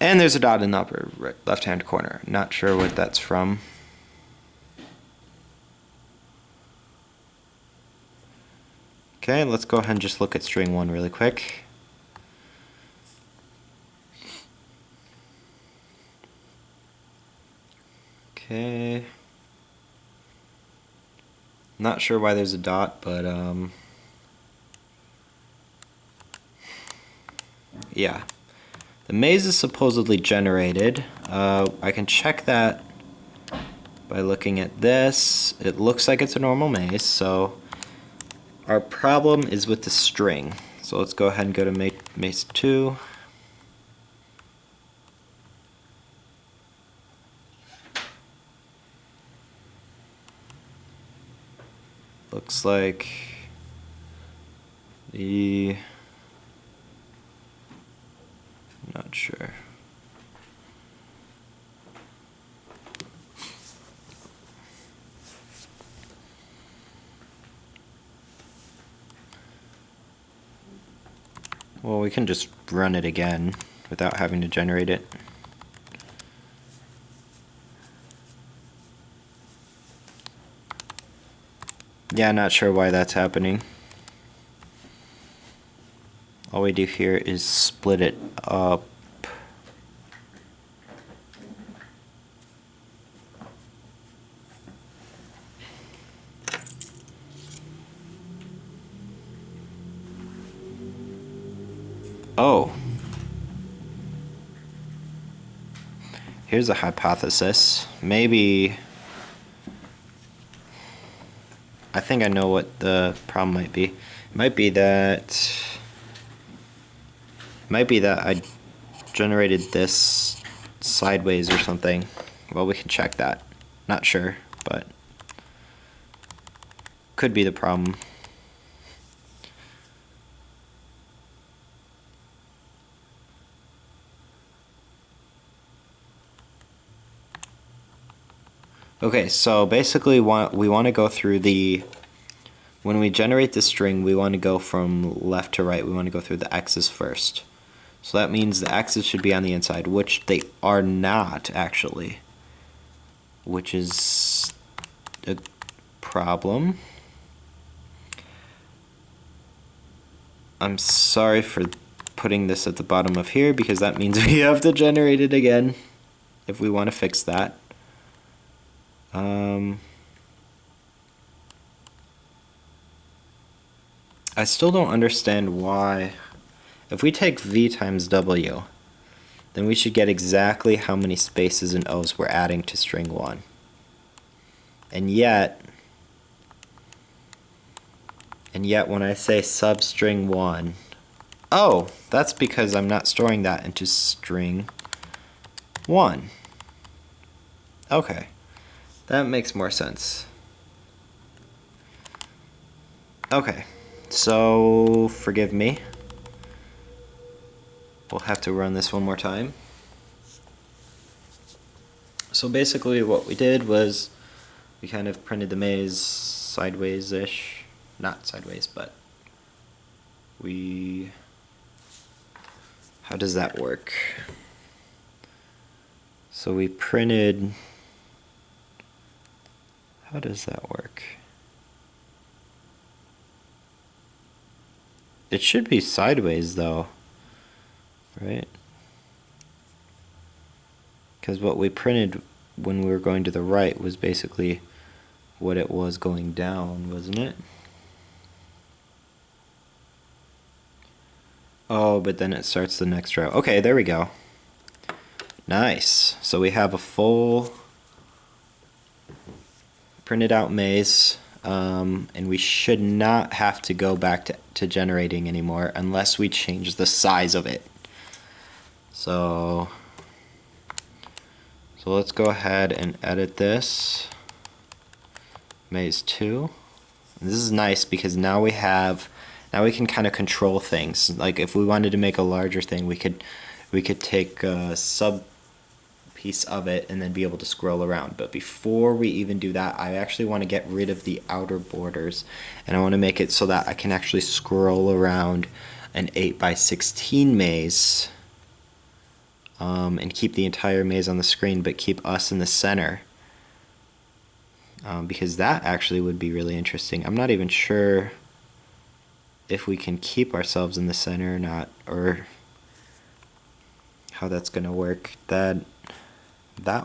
Speaker 1: And there's a dot in the upper left-hand corner. Not sure what that's from. Okay, let's go ahead and just look at string 1 really quick. Okay. Not sure why there's a dot, but yeah. The maze is supposedly generated. I can check that by looking at this. It looks like it's a normal maze, so our problem is with the string. So let's go ahead and go to maze 2. Looks like not sure. Well, we can just run it again without having to generate it. Yeah, not sure why that's happening. All we do here is split it up. Oh. Here's a hypothesis. Maybe I think I know what the problem might be. It might be that I generated this sideways or something. Well, we can check that. Not sure, but could be the problem. Okay, so basically we want to go through when we generate the string, we want to go from left to right. We want to go through the x's first. So that means the x's should be on the inside, which they are not actually, which is a problem. I'm sorry for putting this at the bottom of here because that means we have to generate it again if we want to fix that. I still don't understand why. If we take v times w, then we should get exactly how many spaces and o's we're adding to string 1. And yet when I say substring 1, oh, that's because I'm not storing that into string 1. Okay, that makes more sense. Okay, so forgive me. We'll have to run this one more time. So basically what we did was we kind of printed the maze sideways-ish. Not sideways, but how does that work? So we printed, how does that work? It should be sideways though, right? Because what we printed when we were going to the right was basically what it was going down, wasn't it? Oh, but then it starts the next row. Okay, there we go. Nice. So we have a full printed out maze, and we should not have to go back to generating anymore unless we change the size of it. So let's go ahead and edit this. Maze 2. And this is nice because now we can kind of control things. Like if we wanted to make a larger thing, we could take a sub piece of it and then be able to scroll around. But before we even do that, I actually want to get rid of the outer borders, and I want to make it so that I can actually scroll around an 8x16 maze, and keep the entire maze on the screen, but keep us in the center. Because that actually would be really interesting. I'm not even sure if we can keep ourselves in the center or not, or how that's going to work. That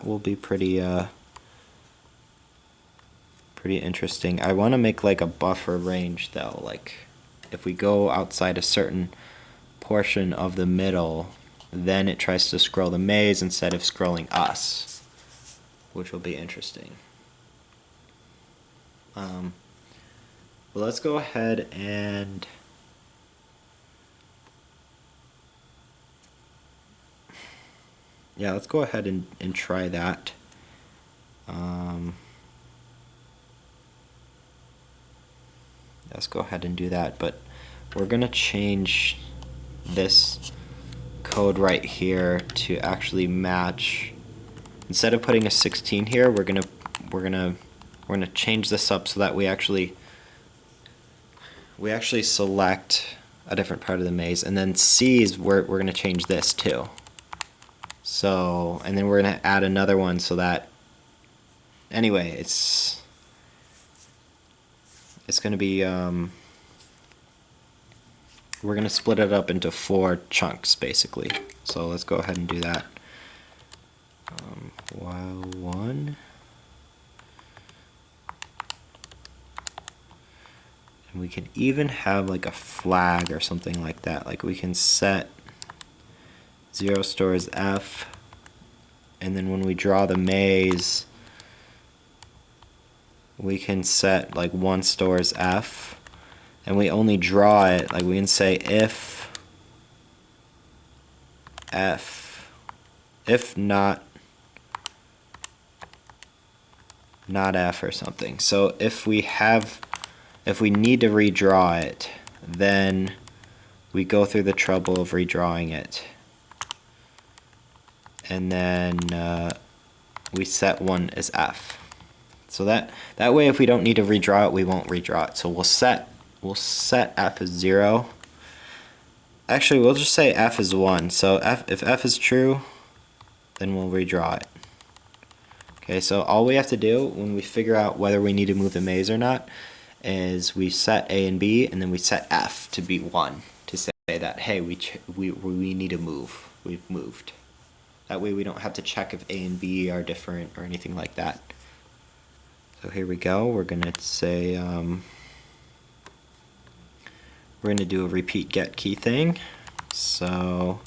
Speaker 1: will be pretty interesting. I want to make like a buffer range though, like if we go outside a certain portion of the middle, then it tries to scroll the maze instead of scrolling us, which will be interesting. Well, let's go ahead and let's go ahead and try that. Let's go ahead and do that, but we're gonna change this code right here to actually match. Instead of putting a 16 here, we're gonna change this up so that we actually select a different part of the maze, and then C is where we're gonna change this too. So, and then we're gonna add another one so that, anyway, it's gonna be, we're gonna split it up into 4 chunks basically. So let's go ahead and do that. While 1, and we can even have like a flag or something like that. Like we can set 0 stores F, and then when we draw the maze, we can set like 1 stores F, and we only draw it, like we can say if F if not f or something. So if we need to redraw it, then we go through the trouble of redrawing it. And then we set one as f. So that way, if we don't need to redraw it, we won't redraw it. So we'll set f as 0. Actually, we'll just say f is 1. So if f is true, then we'll redraw it. Okay, so all we have to do when we figure out whether we need to move the maze or not is we set a and b, and then we set f to be 1 to say that, hey, we need to move. We've moved. That way we don't have to check if a and b are different or anything like that. So here we go. We're going to say, we're going to do a repeat get key thing. So,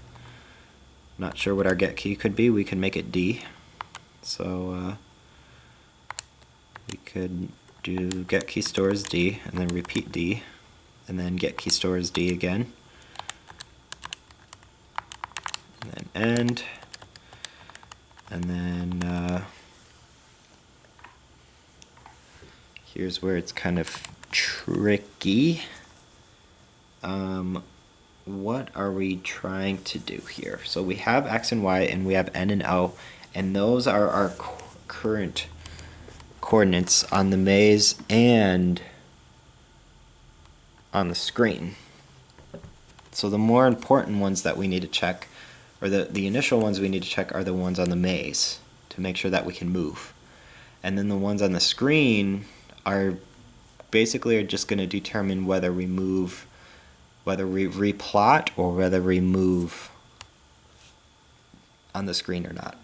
Speaker 1: not sure what our get key could be. We could make it D. So, we could do get key stores D, and then repeat D, and then get key stores D again. And then end. And then, here's where it's kind of tricky. What are we trying to do here? So we have x and y, and we have n and o, and those are our current coordinates on the maze and on the screen. So the more important ones that we need to check, or the initial ones we need to check, are the ones on the maze to make sure that we can move. And then the ones on the screen are basically just going to determine whether we move, whether we replot, or whether we move on the screen or not.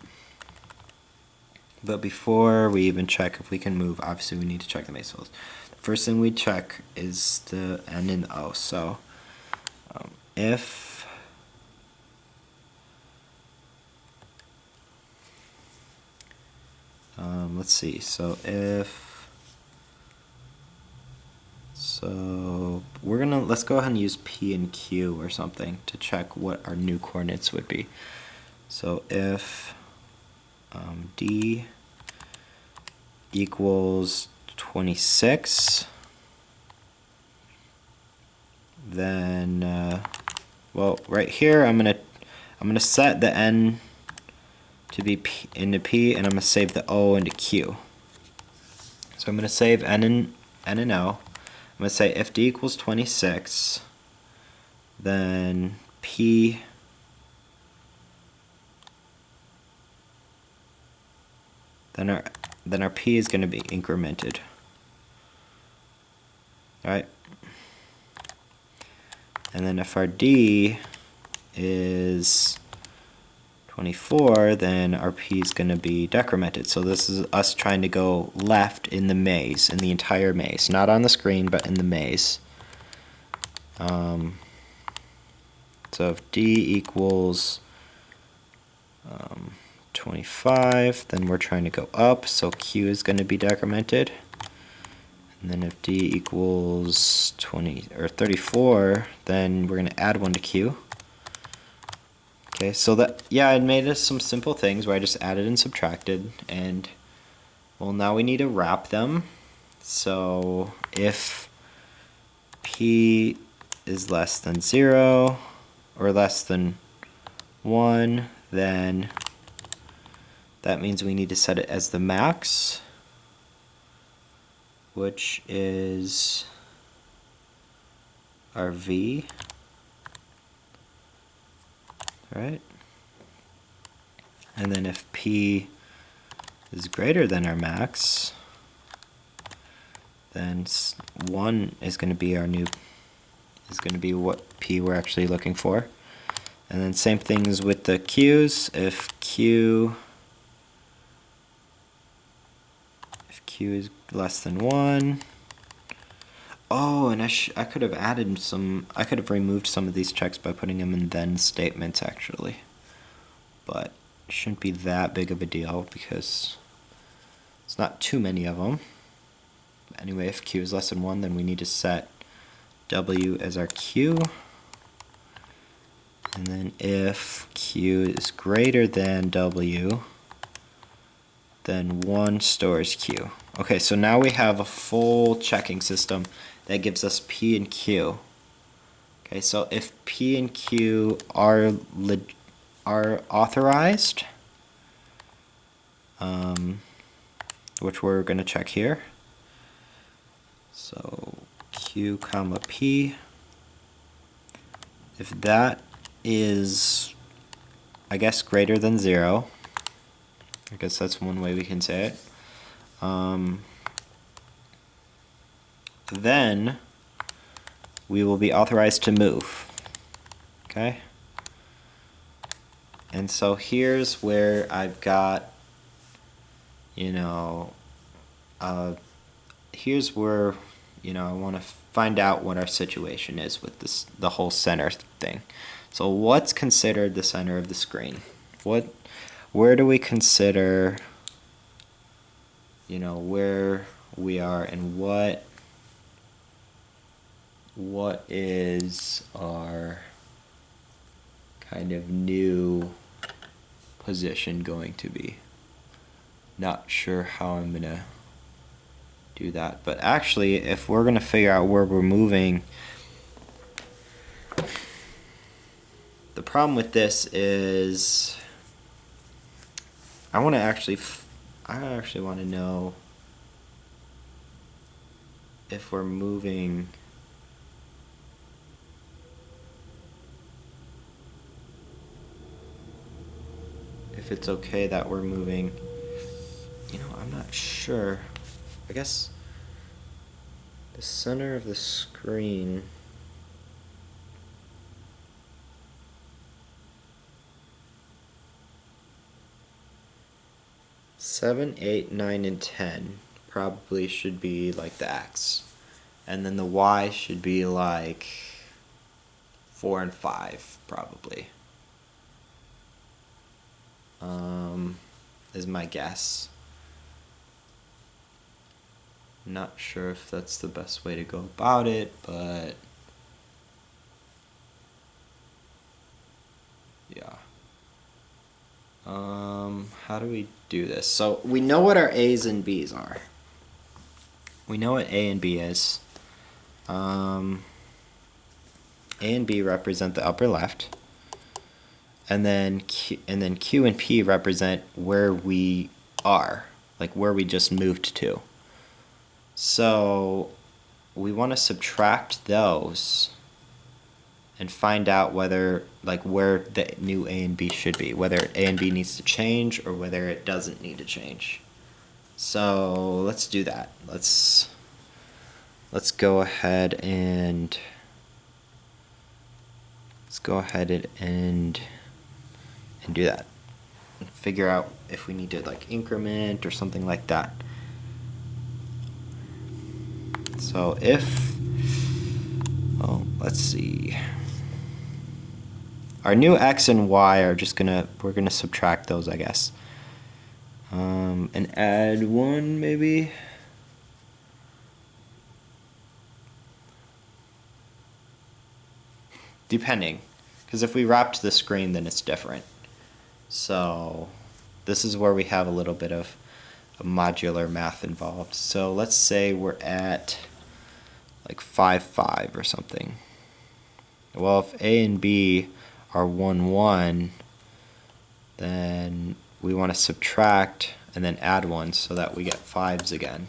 Speaker 1: But before we even check if we can move, obviously we need to check the maze holes. The first thing we check is the n and o. So if let's see, so let's go ahead and use P and Q or something to check what our new coordinates would be. So if D equals 26, then well, right here I'm gonna set the n to be P into P, and I'm gonna save the O into Q. So I'm gonna save n and O. I'm going to say if D equals 26, then P then our P is going to be incremented. Alright? And then if our D is 24, then our P is going to be decremented. So this is us trying to go left in the maze, in the entire maze. Not on the screen, but in the maze. So if D equals 25, then we're trying to go up, so Q is going to be decremented. And then if D equals 20 or 34, then we're going to add 1 to Q. Okay, so that, yeah, I made us some simple things where I just added and subtracted, and well, now we need to wrap them. So if P is less than 0 or less than 1, then that means we need to set it as the max, which is our V. Right? And then if P is greater than our max, then 1 is going to be what P we're actually looking for. And then same things with the Q's. If Q is less than 1. Oh, and I could have added I could have removed some of these checks by putting them in then statements, actually. But it shouldn't be that big of a deal because it's not too many of them. Anyway, if Q is less than 1, then we need to set W as our Q. And then if Q is greater than W, then 1 stores Q. Okay, so now we have a full checking system that gives us P and Q. Okay, so if P and Q are authorized, which we're going to check here. So Q comma P, if that is, I guess, greater than 0, I guess that's one way we can say it, then we will be authorized to move. Okay? And so here's where I've got, here's where, I want to find out what our situation is with this, the whole center thing. So what's considered the center of the screen? Where do we consider, where we are, and what is our kind of new position going to be? Not sure how I'm gonna do that, but actually if we're gonna figure out where we're moving, the problem with this is I actually want to know if we're moving if it's okay that we're moving, I'm not sure. I guess the center of the screen, seven, 8, 9, and 10 probably should be like the X. And then the Y should be like 4 and 5 probably. Is my guess. Not sure if that's the best way to go about it, but yeah. How do we do this? So we know what our A's and B's are. We know what A and B is. A and B represent the upper left. And then Q and P represent where we are, like where we just moved to. So we want to subtract those and find out whether, like, where the new A and B should be, whether A and B needs to change or whether it doesn't need to change. So let's do that. Let's go ahead and do that and figure out if we need to like increment or something like that. So let's see. Our new X and Y are just we're gonna subtract those, I guess. And add 1 maybe. Depending, because if we wrapped the screen, then it's different. So this is where we have a little bit of modular math involved. So let's say we're at like 5, 5 or something. Well, if A and B are 1, 1, then we want to subtract and then add 1 so that we get 5s again.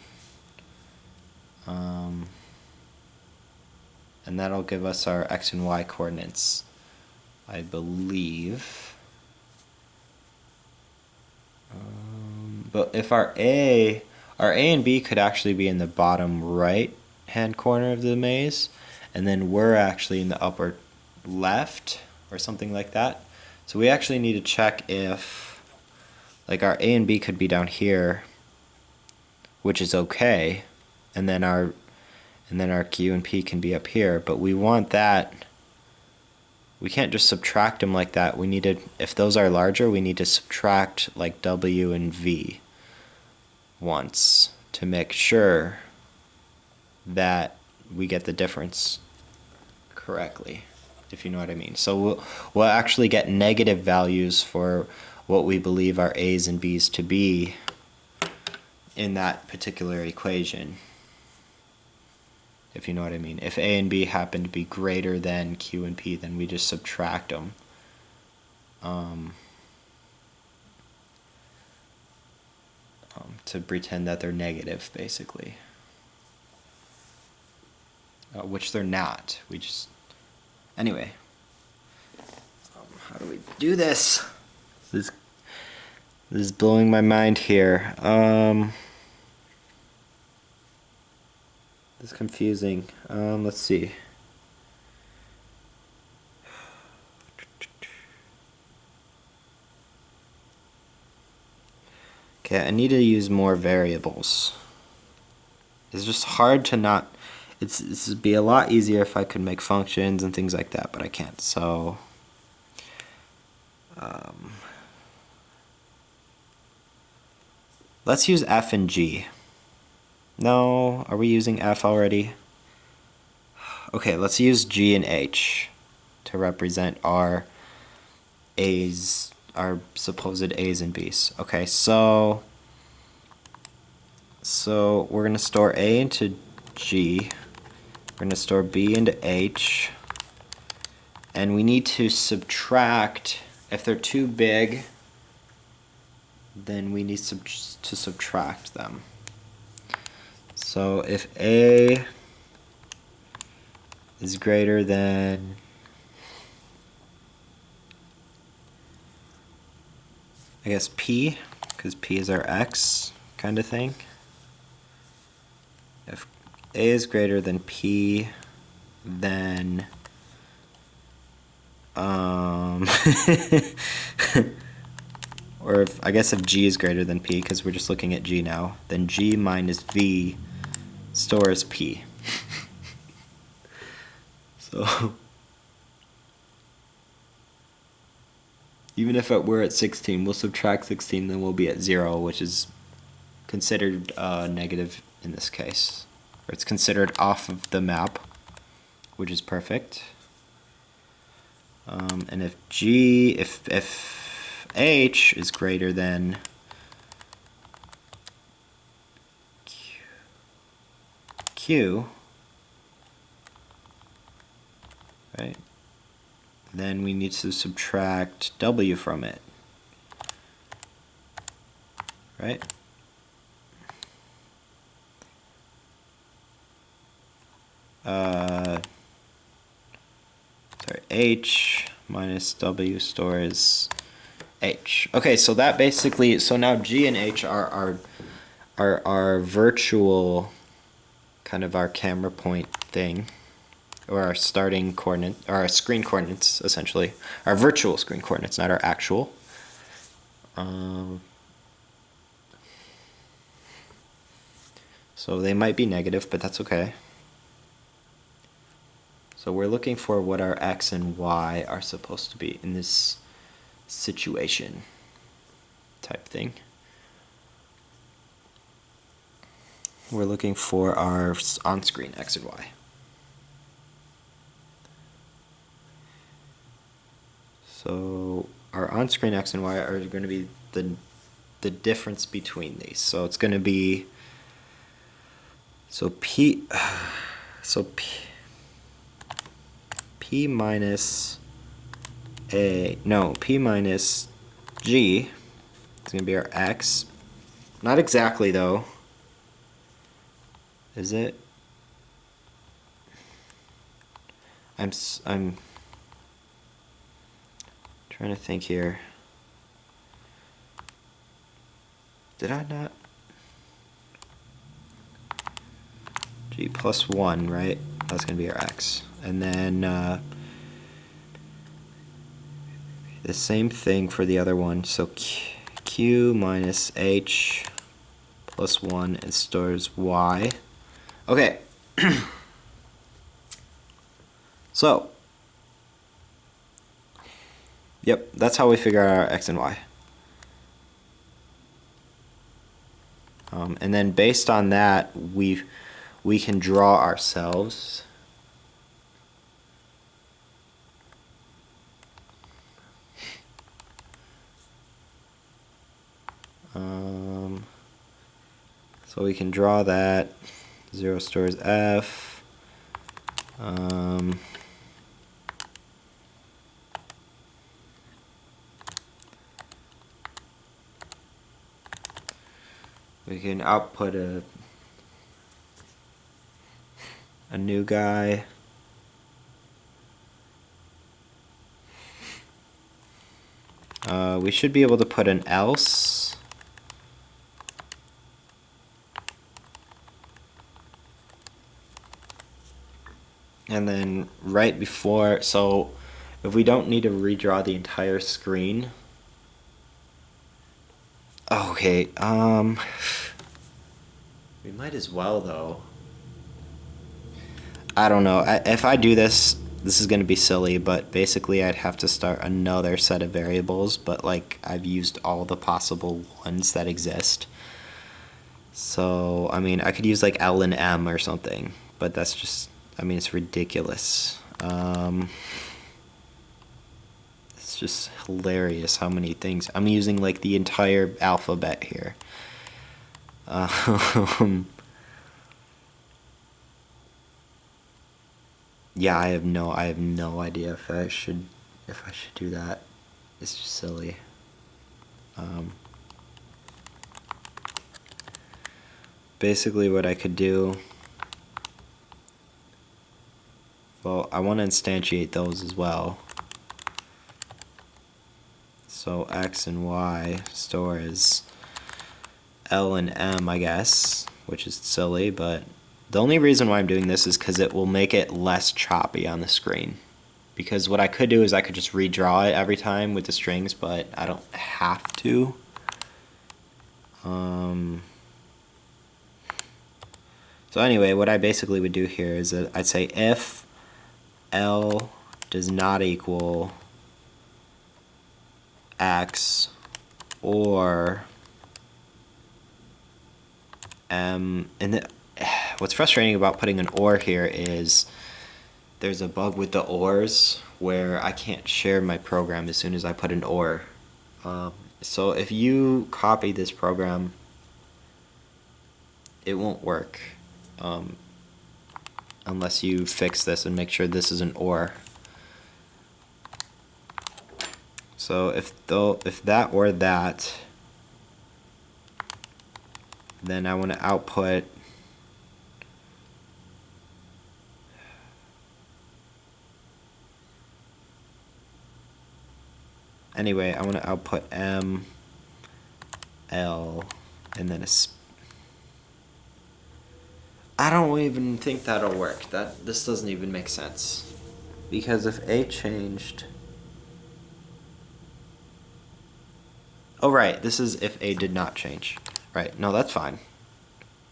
Speaker 1: And that'll give us our X and Y coordinates, I believe. But if our A and B could actually be in the bottom right hand corner of the maze, and then we're actually in the upper left or something like that. So we actually need to check if, like, our A and B could be down here, which is okay, and then our Q and P can be up here, but we want that. We can't just subtract them like that. We need to, if those are larger, we need to subtract like W and V once to make sure that we get the difference correctly. if you know what I mean. So we'll actually get negative values for what we believe our A's and B's to be in that particular equation, if you know what I mean. If A and B happen to be greater than Q and P, then we just subtract them. To pretend that they're negative, basically. Which they're not. We just... Anyway. How do we do this? This is blowing my mind here. This is confusing. Let's see. Okay, I need to use more variables. It's just hard to not... It'd be a lot easier if I could make functions and things like that, but I can't. So... let's use F and G. No, are we using F already? Okay, let's use G and H to represent our A's, our supposed A's and B's. Okay, so we're going to store A into G. We're going to store B into H. And we need to subtract, if they're too big, then we need to subtract them. So if A is greater than I guess P, because P is our X kind of thing. If A is greater than P, then or if, I guess if G is greater than P, because we're just looking at G now, then G minus V stores P. So even if it were at 16, we'll subtract 16, then we'll be at 0, which is considered negative in this case. Or it's considered off of the map, which is perfect. And if H is greater than Q, right? Then we need to subtract W from it, right? Sorry, H minus W stores H. Okay, so that basically, so now G and H are our virtual, kind of our camera point thing, or our starting coordinate, or our screen coordinates, essentially. Our virtual screen coordinates, not our actual. So they might be negative, but that's okay. So we're looking for what our X and Y are supposed to be in this situation type thing. We're looking for our on-screen X and Y. So our on-screen X and Y are going to be the difference between these. So it's going to be P minus P minus G is going to be our X. Not exactly though. Is it? I'm trying to think here. Did I not? G plus 1, right? That's going to be our X. And then the same thing for the other one. So Q minus H plus 1, it stores Y. Okay. So, yep, that's how we figure out our X and Y. And then based on that, we can draw ourselves So we can draw that. 0 stores f. We can output a new guy. We should be able to put an else. And then right before, so if we don't need to redraw the entire screen. Okay, we might as well though. I don't know. If I do this, this is going to be silly, but basically I'd have to start another set of variables, but like I've used all the possible ones that exist. So, I mean, I could use like L and M or something, but that's just, I mean, it's ridiculous. It's just hilarious how many things. I'm using like the entire alphabet here. Yeah, I have no idea if I should do that. It's just silly. Basically what I could do, well, I want to instantiate those as well. So X and Y store as L and M, I guess, which is silly, but the only reason why I'm doing this is because it will make it less choppy on the screen. Because what I could do is I could just redraw it every time with the strings, but I don't have to. So anyway, what I basically would do here is that I'd say if L does not equal X or M, and what's frustrating about putting an or here is there's a bug with the ors where I can't share my program as soon as I put an or. So if you copy this program, it won't work unless you fix this and make sure this is an or. So if that or that, then I want to output anyway, I want to output M, L, and then I don't even think that'll work. This doesn't even make sense. Because if A changed... Oh, right, this is if A did not change. Right, no, that's fine.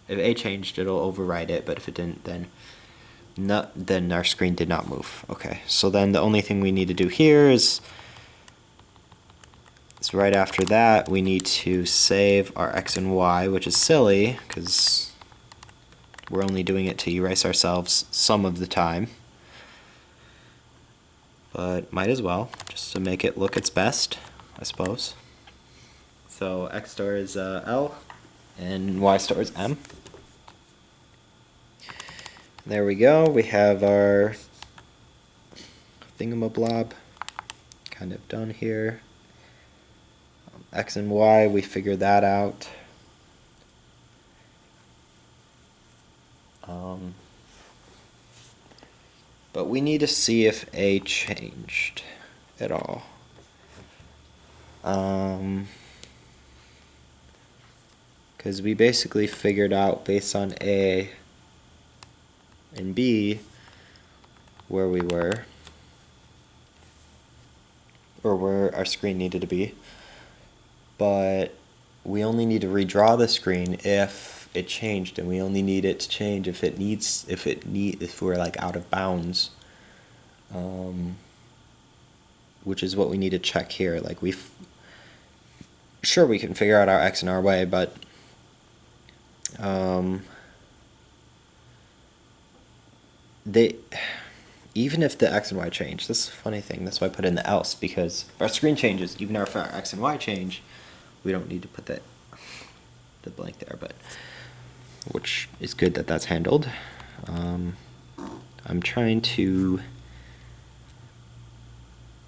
Speaker 1: If A changed, it'll override it, but if it didn't, then our screen did not move. Okay, so then the only thing we need to do here is right after that, we need to save our X and Y, which is silly, because we're only doing it to erase ourselves some of the time. But might as well, just to make it look its best, I suppose. So X store is L, and Y store is M. There we go, we have our thingamablob kind of done here. X and Y, we figured that out. But we need to see if A changed at all. Because we basically figured out based on A and B where we were, or where our screen needed to be. But we only need to redraw the screen if it changed, and we only need it to change if we're like out of bounds, which is what we need to check here. Like sure we can figure out our X and our Y, but even if the X and Y change, this is a funny thing, that's why I put in the else, because if our screen changes, even if our X and Y change, we don't need to put that. the blank there, but which is good that that's handled. I'm trying to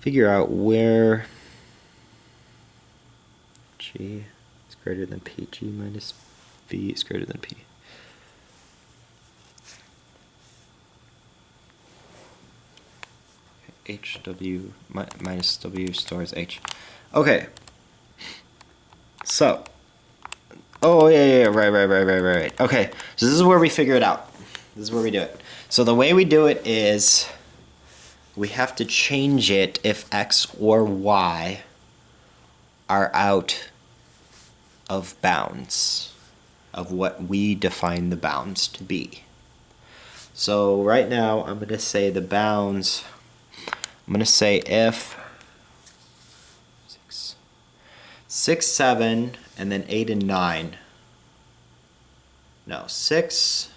Speaker 1: figure out where G is greater than P. G minus V is greater than P. HW minus W stores H. Okay. So. Oh, yeah, right. Okay, so this is where we figure it out. This is where we do it. So the way we do it is we have to change it if X or Y are out of bounds of what we define the bounds to be. So right now I'm going to say the bounds, I'm going to say if 6, 7, and then 8 and 9. No, 6.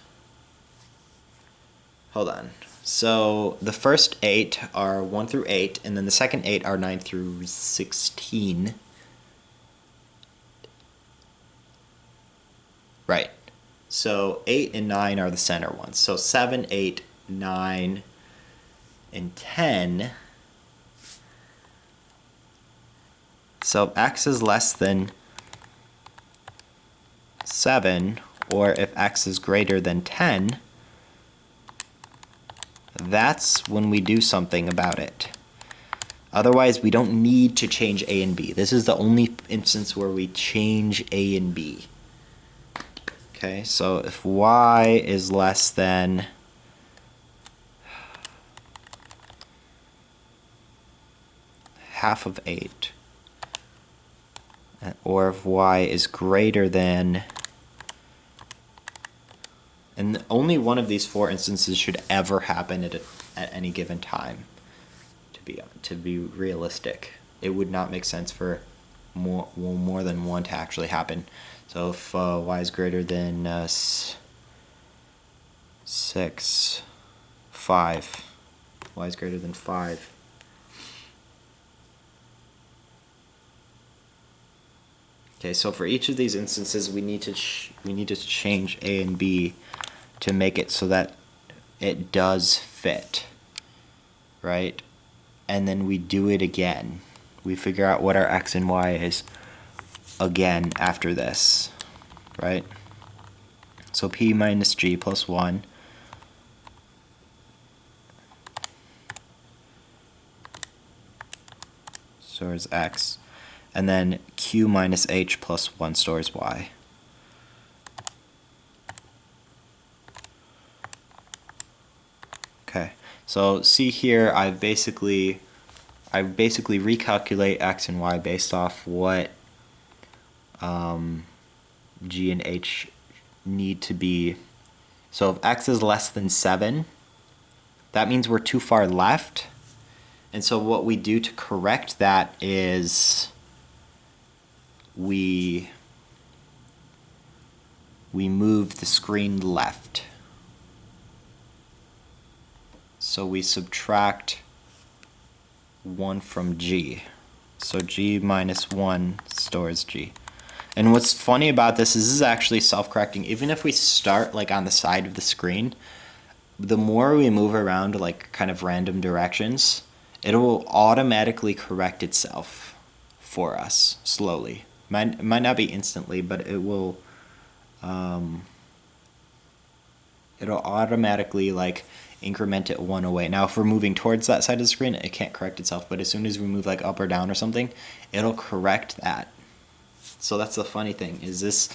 Speaker 1: Hold on. So the first 8 are 1 through 8, and then the second 8 are 9 through 16. Right. So 8 and 9 are the center ones. So 7, 8, 9, and 10. So if X is less than 7, or if X is greater than 10, that's when we do something about it. Otherwise, we don't need to change A and B. This is the only instance where we change A and B. Okay, so if Y is less than half of 8, or if Y is greater than, and only one of these 4 instances should ever happen at any given time. To be realistic, it would not make sense for more than one to actually happen. So if Y is greater than 6, 5, Y is greater than 5. Okay, so for each of these instances, we need to change A and B to make it so that it does fit, right? And then we do it again. We figure out what our X and Y is again after this, right? So P minus G plus 1 stores X. And then Q minus H plus 1 stores Y. Okay, so see here, I basically recalculate X and Y based off what G and H need to be. So if X is less than 7, that means we're too far left. And so what we do to correct that is we move the screen left. So we subtract 1 from G. So G minus 1 stores G. And what's funny about this is actually self-correcting. Even if we start like on the side of the screen, the more we move around like kind of random directions, it will automatically correct itself for us slowly. It might not be instantly, but it will it'll automatically like increment it 1 away. Now if we're moving towards that side of the screen, it can't correct itself, but as soon as we move like up or down or something, it'll correct that. So that's the funny thing, is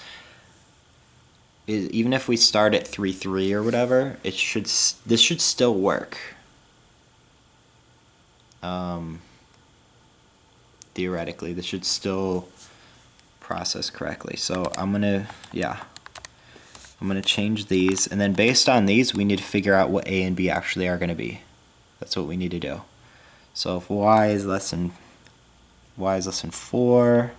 Speaker 1: even if we start at 3, or whatever, this should still work. Theoretically, this should still process correctly. So I'm gonna change these, and then based on these, we need to figure out what A and B actually are gonna be. That's what we need to do. So if Y is less than 4,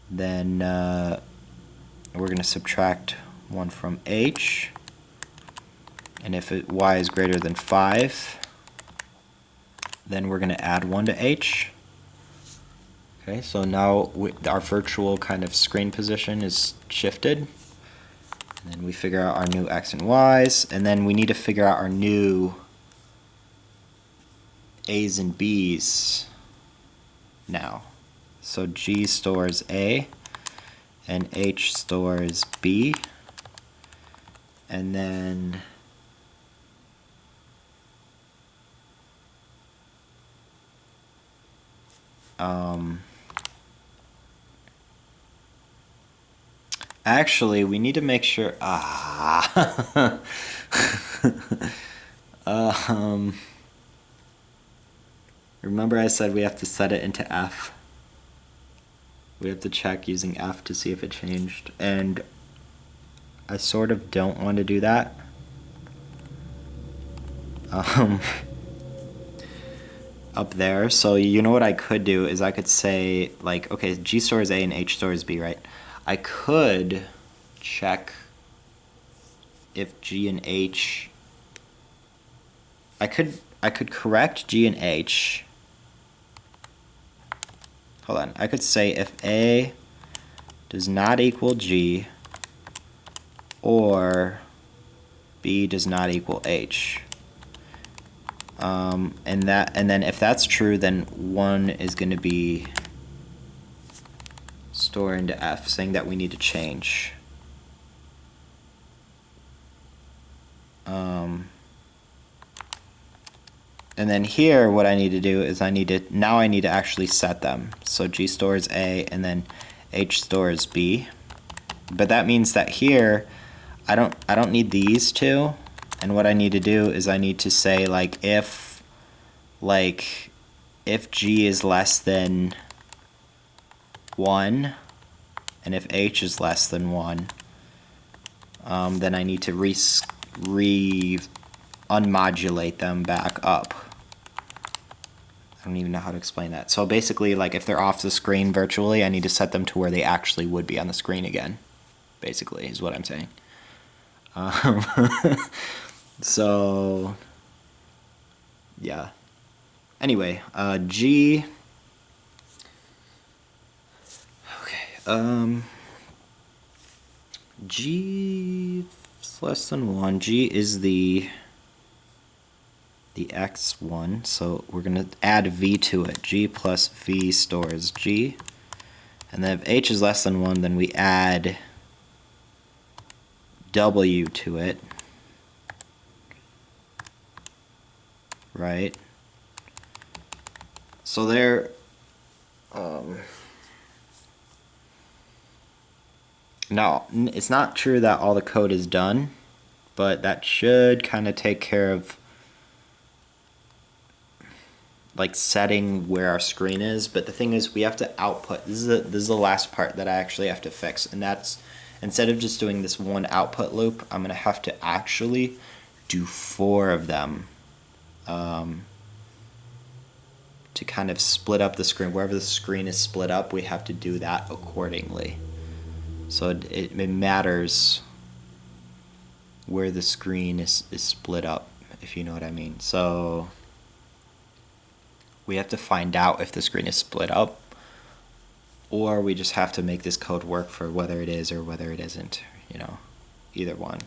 Speaker 1: then we're gonna subtract 1 from H, and if Y is greater than 5, then we're gonna add 1 to H. Okay, so now our virtual kind of screen position is shifted. And then we figure out our new x and y's, and then we need to figure out our new a's and b's now. So G stores A, and H stores B, and then actually we need to make sure remember I said we have to set it into F. We have to check using F to see if it changed, and I sort of don't want to do that. Up there, so you know what I could do is I could say, like, okay, G stores A and H stores B, right? I could check if G and H, I could correct G and H. Hold on, I could say if A does not equal G or B does not equal H. And then if that's true, then 1 is going to be stored into F, saying that we need to change. And then here, what I need to do is I need to actually set them. So G stores A, and then H stores B. But that means that here, I don't need these two. And what I need to do is I need to say, like, if G is less than 1, and if H is less than 1, then I need to unmodulate them back up. I don't even know how to explain that. So basically, like, if they're off the screen virtually, I need to set them to where they actually would be on the screen again, basically, is what I'm saying. So, yeah. Anyway, G. Okay. G is less than 1. G is the x1, so we're going to add V to it. G plus V stores G. And then if H is less than 1, then we add W to it. Right? So there, now, it's not true that all the code is done, but that should kind of take care of, like, setting where our screen is. But the thing is, we have to output. This is the last part that I actually have to fix, and that's, instead of just doing this one output loop, I'm gonna have to actually do 4 of them. To kind of split up the screen. Wherever the screen is split up, we have to do that accordingly. So it matters where the screen is split up, if you know what I mean. So we have to find out if the screen is split up, or we just have to make this code work for whether it is or whether it isn't, you know, either one.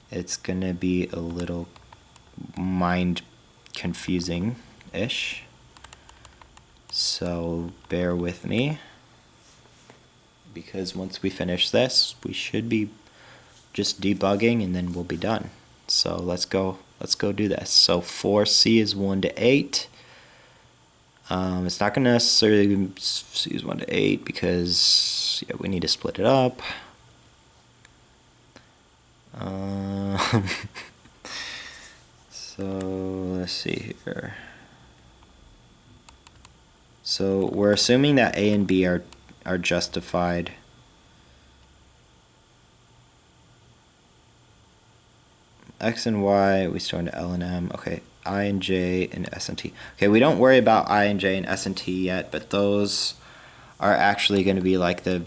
Speaker 1: It's gonna be a little mind confusing-ish, so bear with me, because once we finish this, we should be just debugging and then we'll be done. So let's go do this. So 4C is 1 to 8. It's not gonna necessarily C is 1 to 8 because, yeah, we need to split it up. So let's see here. So we're assuming that A and B are justified. X and Y we store into L and M. Okay, I and J and S and T. Okay, we don't worry about I and J and S and T yet, but those are actually going to be like the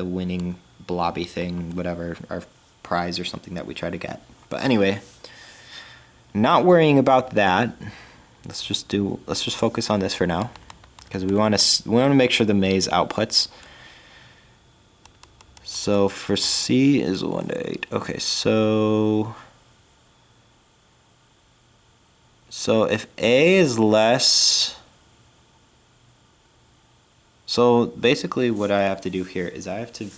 Speaker 1: winning blobby thing, whatever, our prize or something that we try to get. But anyway, not worrying about that. Let's just focus on this for now. because we want to make sure the maze outputs. So for C is 1 to 8. Okay, so if A is less, so basically what I have to do here is I have to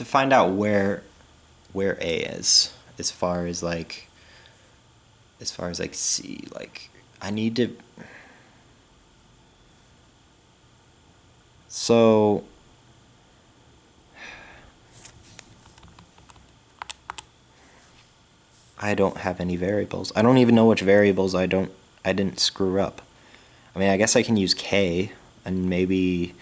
Speaker 1: find out where A is as far as like C. Like I need to, so I don't have any variables. I don't even know which variables I didn't screw up. I mean, I guess I can use K and maybe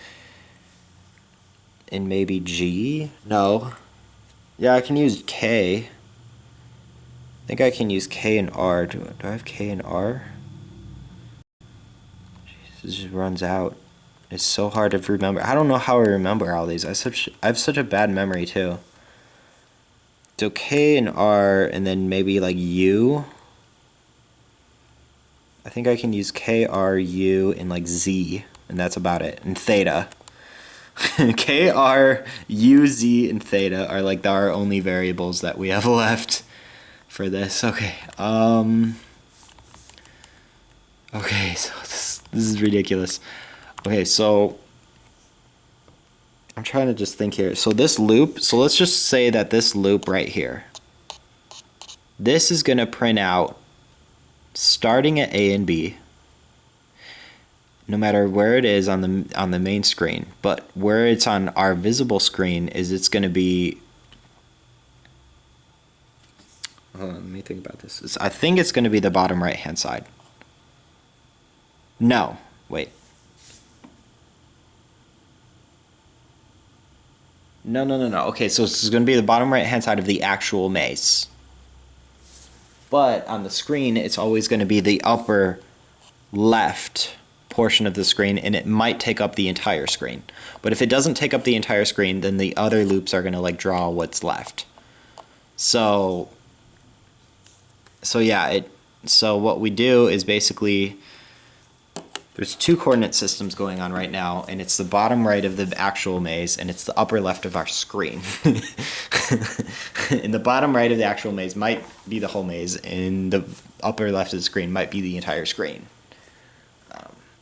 Speaker 1: G. No. Yeah, I can use K. I think I can use K and R. Do I have K and R? Jeez, this just runs out. It's so hard to remember. I don't know how I remember all these. I have such a bad memory too. So K and R, and then maybe like U. I think I can use K, R, U, and like Z, and that's about it. And theta. K, R, U, Z, and theta are like our only variables that we have left for this. Okay. Okay, so this is ridiculous. Okay, so I'm trying to just think here. So this loop, so let's just say that this loop right here, this is going to print out starting at A and B, no matter where it is on the main screen. But where it's on our visible screen is it's going to be, hold on, let me think about this. I think it's going to be the bottom right hand side. No, wait. No. Okay, so this is going to be the bottom right hand side of the actual maze. But on the screen, it's always going to be the upper left portion of the screen, and it might take up the entire screen. But if it doesn't take up the entire screen, then the other loops are going to like draw what's left. So yeah, so what we do is basically, there's two coordinate systems going on right now, and it's the bottom right of the actual maze, and it's the upper left of our screen. And the bottom right of the actual maze might be the whole maze, and the upper left of the screen might be the entire screen,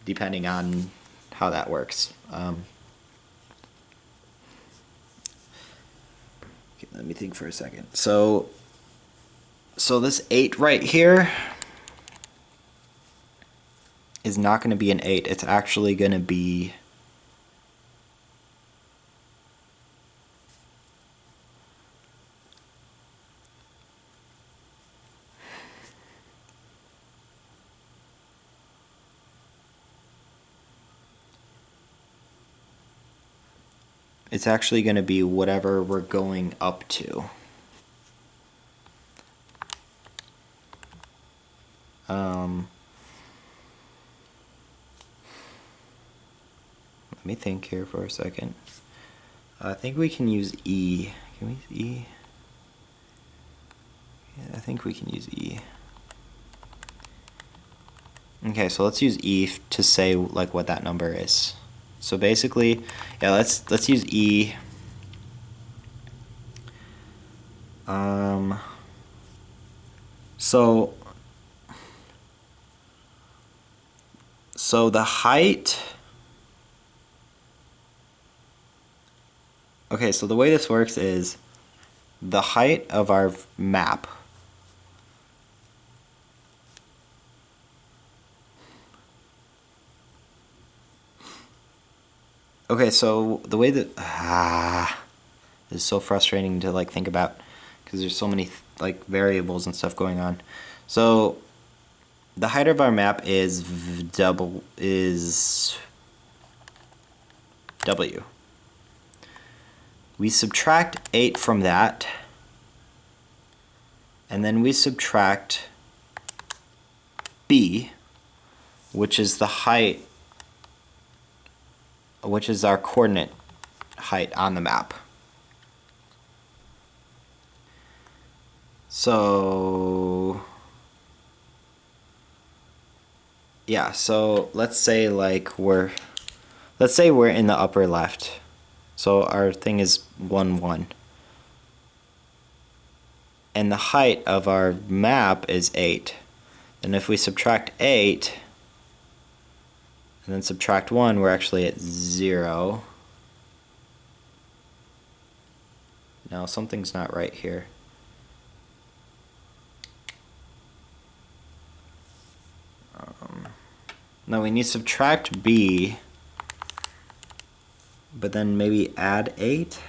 Speaker 1: depending on how that works. Okay, let me think for a second. So this 8 right here is not going to be an 8. It's actually going to be, whatever we're going up to. Let me think here for a second. I think we can use E. Can we use E? Yeah, I think we can use E. Okay, so let's use E to say like what that number is. So basically, yeah, let's use E. So the height. Okay, so the way this works is the height of our map. Okay, so the way that this is so frustrating to like think about because there's so many like variables and stuff going on. So the height of our map is W. We subtract 8 from that, and then we subtract B, which is the height, which is our coordinate height on the map. So yeah, so let's say we're in the upper left. So our thing is 1, 1. And the height of our map is 8. And if we subtract 8 and then subtract 1, we're actually at 0. No, something's not right here. No, we need to subtract b, but then maybe add 8.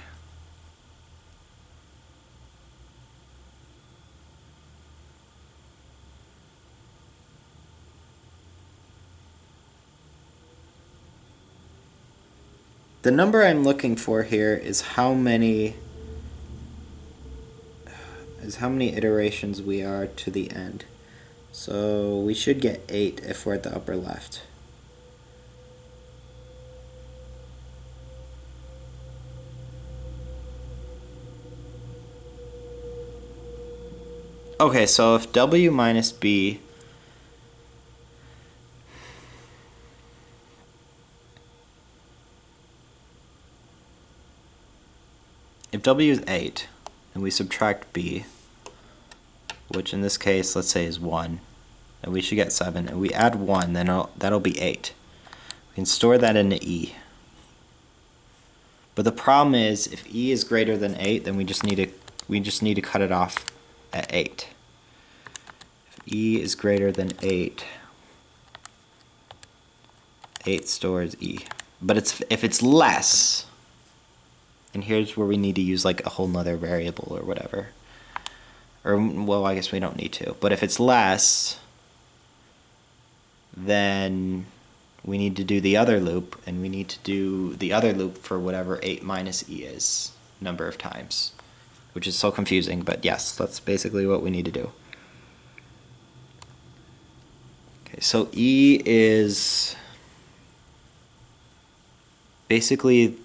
Speaker 1: The number I'm looking for here is how many iterations we are to the end. So we should get 8 if we're at the upper left. Okay, so if w minus b if w is 8 and we subtract b, which in this case let's say is 1, and we should get 7, and we add 1, then that'll be 8. We can store that into e. But the problem is if e is greater than 8, then we just need to cut it off at 8. If e is greater than 8, 8 stores e. But if it's less, and here's where we need to use like a whole nother variable or whatever. Or, well, I guess we don't need to. But if it's less, then we need to do the other loop, and we need to do the other loop for whatever 8 minus e is, number of times. Which is so confusing, but yes, that's basically what we need to do. Okay, so e is basically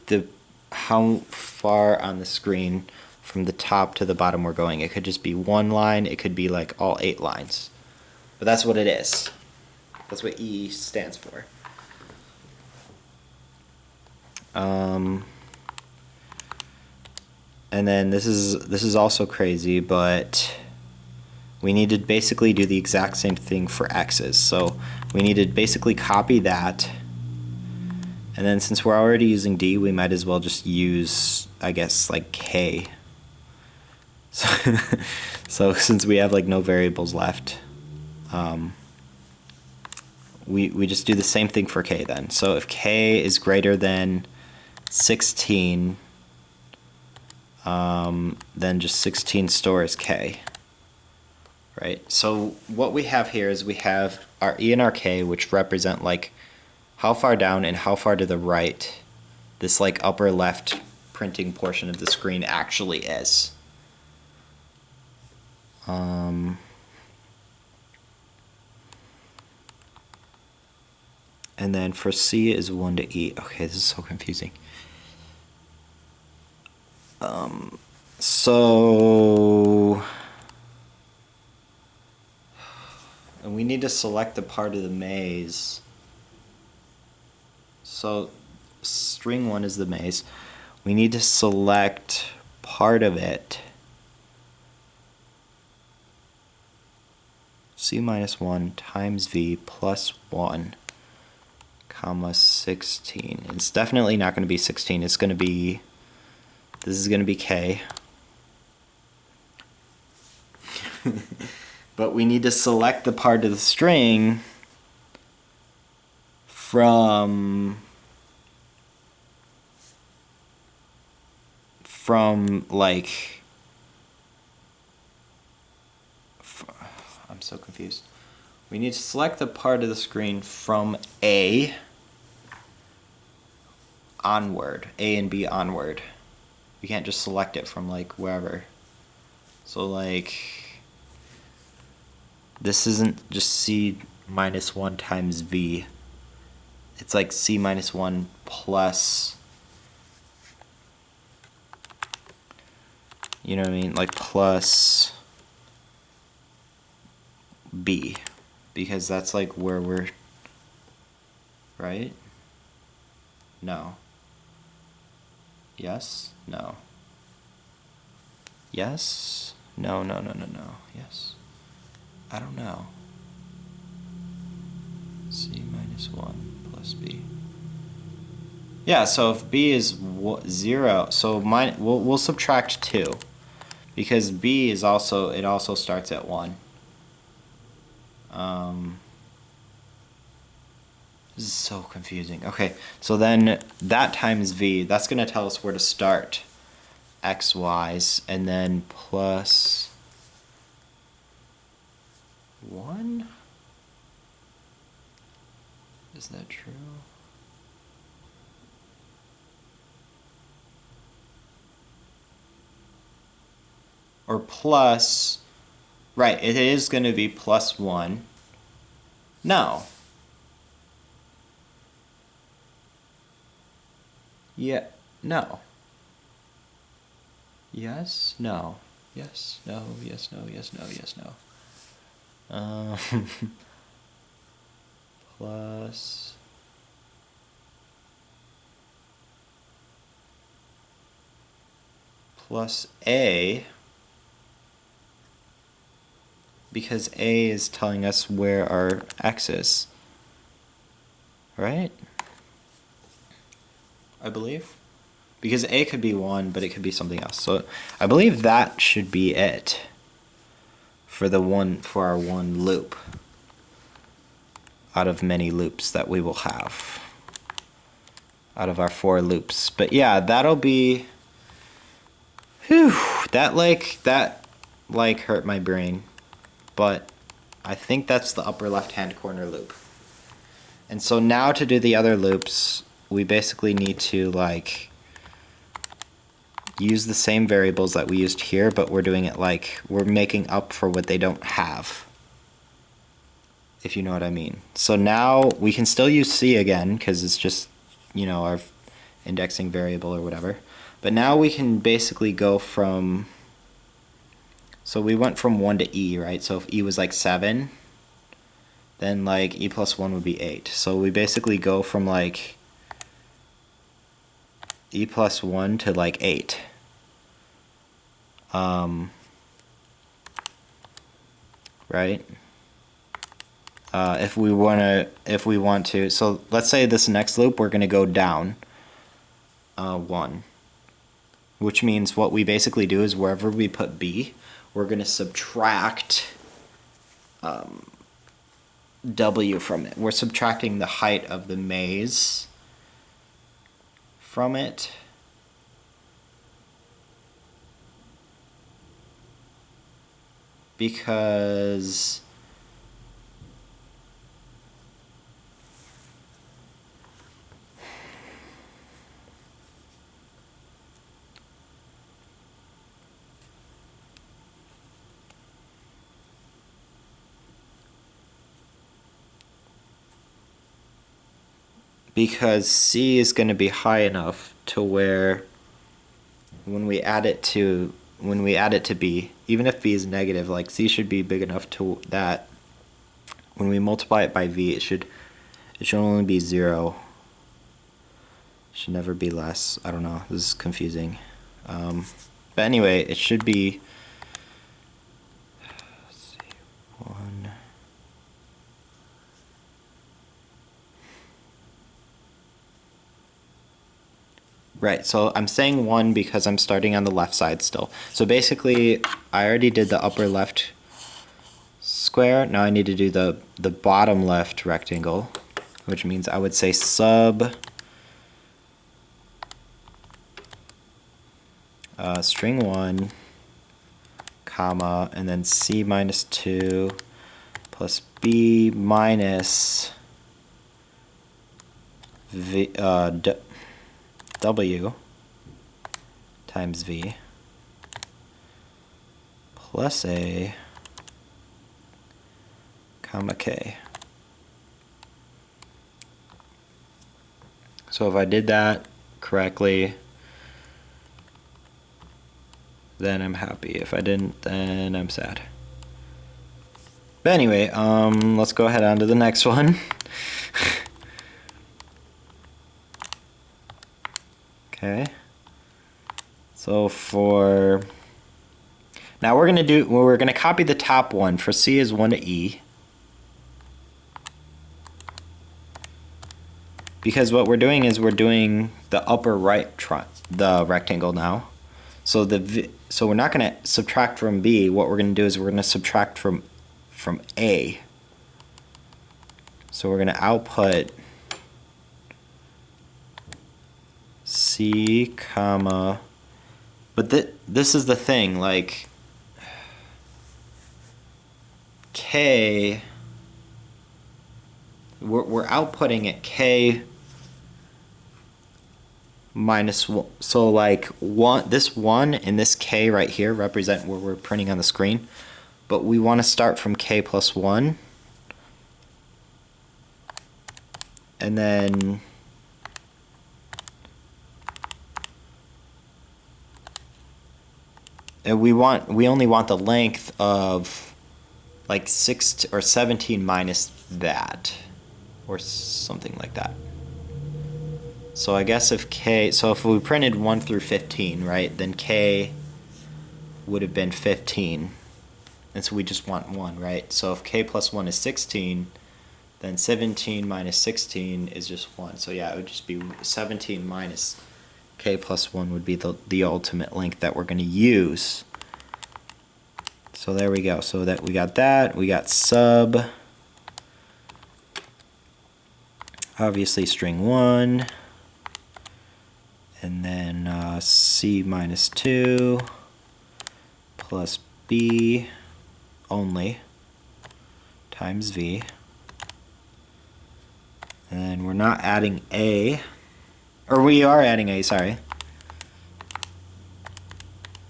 Speaker 1: how far on the screen from the top to the bottom we're going. It could just be one line, it could be like all 8 lines. But that's what it is. That's what E stands for. And then this is also crazy, but we need to basically do the exact same thing for x's. So we need to basically copy that, and then since we're already using d, we might as well just use, I guess, like k. So since we have like no variables left, we just do the same thing for k then. So if k is greater than 16, then just 16 stores k. Right? So what we have here is we have our e and our k, which represent like how far down and how far to the right this like upper left printing portion of the screen actually is. And then for C is 1 to E. Okay, this is so confusing. And we need to select the part of the maze. So string 1 is the maze. We need to select part of it. C minus 1 times V plus 1, comma 16. It's definitely not going to be 16. It's going to be, this is going to be K. But we need to select the part of the string from like, I'm so confused. We need to select the part of the screen from A onward, A and B onward. We can't just select it from like wherever. So like, this isn't just C minus 1 times V. It's like C minus 1 plus, you know what I mean? Like plus B, because that's like where we're right? No. Yes? No. Yes? No, no, no, no, no. Yes? I don't know. C minus 1 plus B. Yeah, so if B is 0, so we'll subtract 2. Because B is also, it also starts at 1. This is so confusing. Okay, so then that times V, that's going to tell us where to start x, y's, and then plus 1? Is that true? Or plus, right, it is going to be plus 1. No. Yeah, no. Yes, no. Yes, no, yes, no, yes, no, yes, no. Plus A, because A is telling us where our x is, right? I believe. Because A could be 1, but it could be something else. So I believe that should be it for our one loop out of many loops that we will have out of our 4 loops. But yeah, that'll be, whew, that hurt my brain. But I think that's the upper left-hand corner loop. And so now to do the other loops, we basically need to use the same variables that we used here, but we're doing it we're making up for what they don't have, if you know what I mean. So now we can still use C again, because it's just, our indexing variable or whatever. But now we can basically go from, so we went from 1 to E, right? So if E was 7, then E plus 1 would be 8. So we basically go from E plus 1 to 8. Right? If we want to, so let's say this next loop we're going to go down 1, which means what we basically do is wherever we put B, we're going to subtract W from it. We're subtracting the height of the maze from it. Because C is going to be high enough to where when we add it to B, even if B is negative, C should be big enough to that when we multiply it by V, it should only be 0. It should never be less. I don't know. This is confusing. But anyway, it should be 1. Right, so I'm saying 1 because I'm starting on the left side still. So basically, I already did the upper left square. Now I need to do the bottom left rectangle, which means I would say sub string 1, comma, and then C minus 2 plus B minus V, W times V plus A comma K. So if I did that correctly, then I'm happy. If I didn't, then I'm sad. But anyway, let's go ahead on to the next one. Okay. So for now we're gonna copy the top one. For C is 1 to E. Because what we're doing is we're doing the upper right the rectangle now. So so we're not gonna subtract from B. What we're gonna do is we're gonna subtract from A. So we're gonna output C, comma, but this is the thing, like K, we're outputting at K minus 1. So like this 1 and this K right here represent what we're printing on the screen, but we want to start from K plus 1, and then we only want the length of like 6 or 17 minus that, or something like that. So I guess if we printed 1 through 15, right, then K would have been 15. And so we just want 1, right? So if K plus 1 is 16, then 17 minus 16 is just 1. So yeah, it would just be 17 minus K plus 1 would be the ultimate length that we're going to use. So there we go. So that we got sub, obviously string 1, and then C minus 2 plus B only times V. And then we're not adding A, or we are adding A, sorry.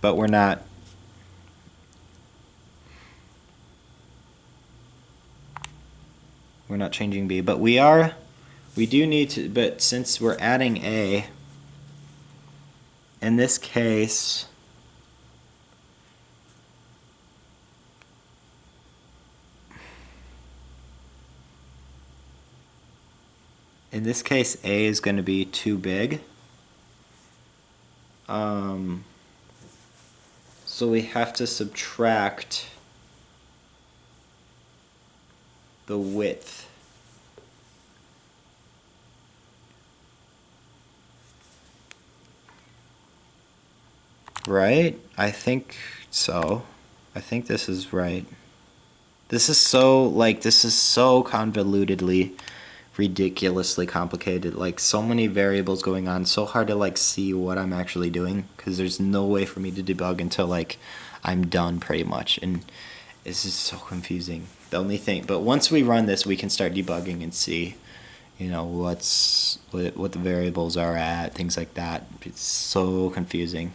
Speaker 1: But we're not changing B, but we do need to, but since we're adding A, in this case, A is going to be too big. So we have to subtract the width. Right? I think so. I think this is right. This is so convolutedly, ridiculously complicated. Like, so many variables going on. So hard to like see what I'm actually doing, because there's no way for me to debug until like I'm done pretty much. And this is so confusing. The only thing, but once we run this, we can start debugging and see, you know, what the variables are at, things like that. It's so confusing.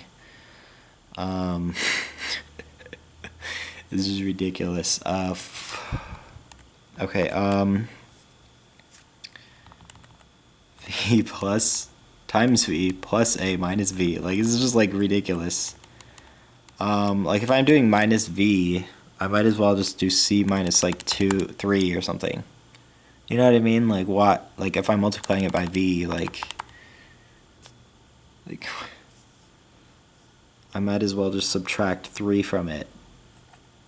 Speaker 1: This is ridiculous. Okay, V plus times V plus A minus V. Like, this is just like ridiculous. Like if I'm doing minus V, I might as well just do C minus like 2, 3 or something. You know what I mean? Like what? Like if I'm multiplying it by V, like I might as well just subtract 3 from it.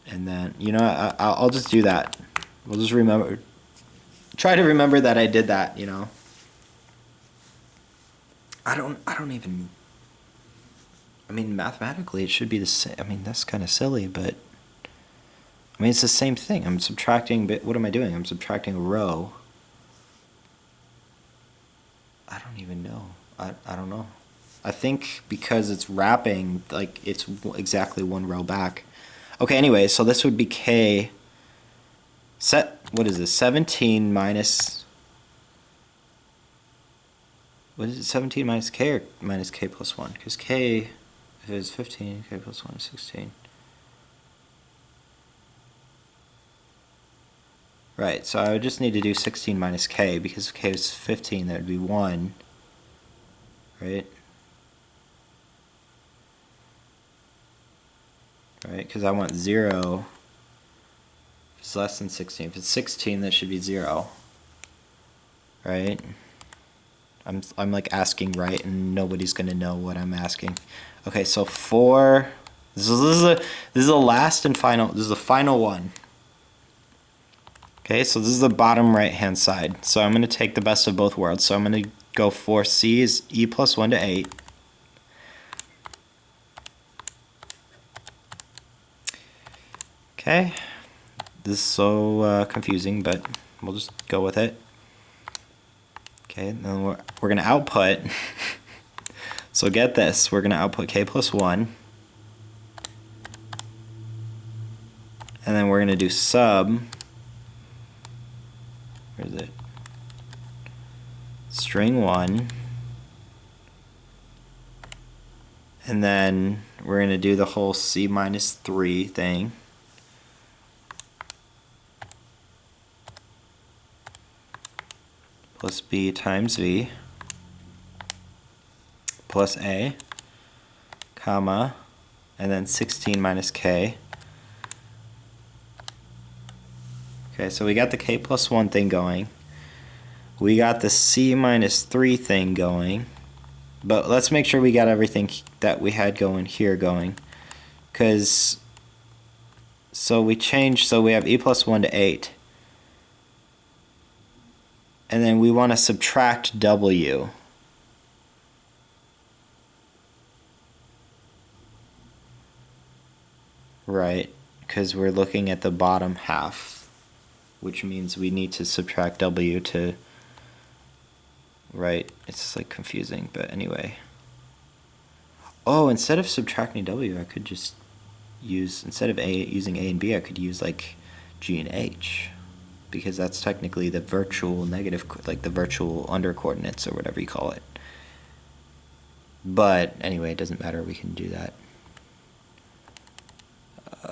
Speaker 1: And then, you know, I'll just do that. We'll just try to remember that I did that, you know. I don't even, I mean, mathematically it should be the same. I mean, that's kind of silly, but I mean, it's the same thing. I'm subtracting, but what am I doing? I'm subtracting a row. I don't even know. I don't know. I think because it's wrapping, like it's exactly 1 row back. Okay, anyway, so this would be K. What is this? 17 minus. What is it? 17 minus K or minus K plus 1? Because K, if it's 15, K plus 1 is 16. Right, so I would just need to do 16 minus K, because if K is 15, that would be 1. Right? Right, because I want 0. If it's less than 16. If it's 16, that should be 0. Right? I'm like asking right, and nobody's gonna know what I'm asking. Okay, so 4. This is the last and final. This is the final one. Okay, so this is the bottom right hand side. So I'm gonna take the best of both worlds. So I'm gonna go for C is e plus 1 to 8. Okay, this is so confusing, but we'll just go with it. Okay, then we're gonna output. So get this, we're gonna output k plus 1. And then we're gonna do sub. Where is it? String 1. And then we're gonna do the whole C minus 3 thing. Plus B times V plus A, comma, and then 16 minus K. Okay, so we got the K plus 1 thing going. We got the C minus 3 thing going. But let's make sure we got everything that we had going here going. Because, so we changed, so we have E plus 1 to 8. And then we want to subtract W. Right, because we're looking at the bottom half, which means we need to subtract W to, right, it's like confusing, but anyway. Oh, instead of subtracting W, I could just use, instead of using A and B, I could use like G and H. Because that's technically the virtual negative, like the virtual under coordinates or whatever you call it. But anyway, it doesn't matter, we can do that.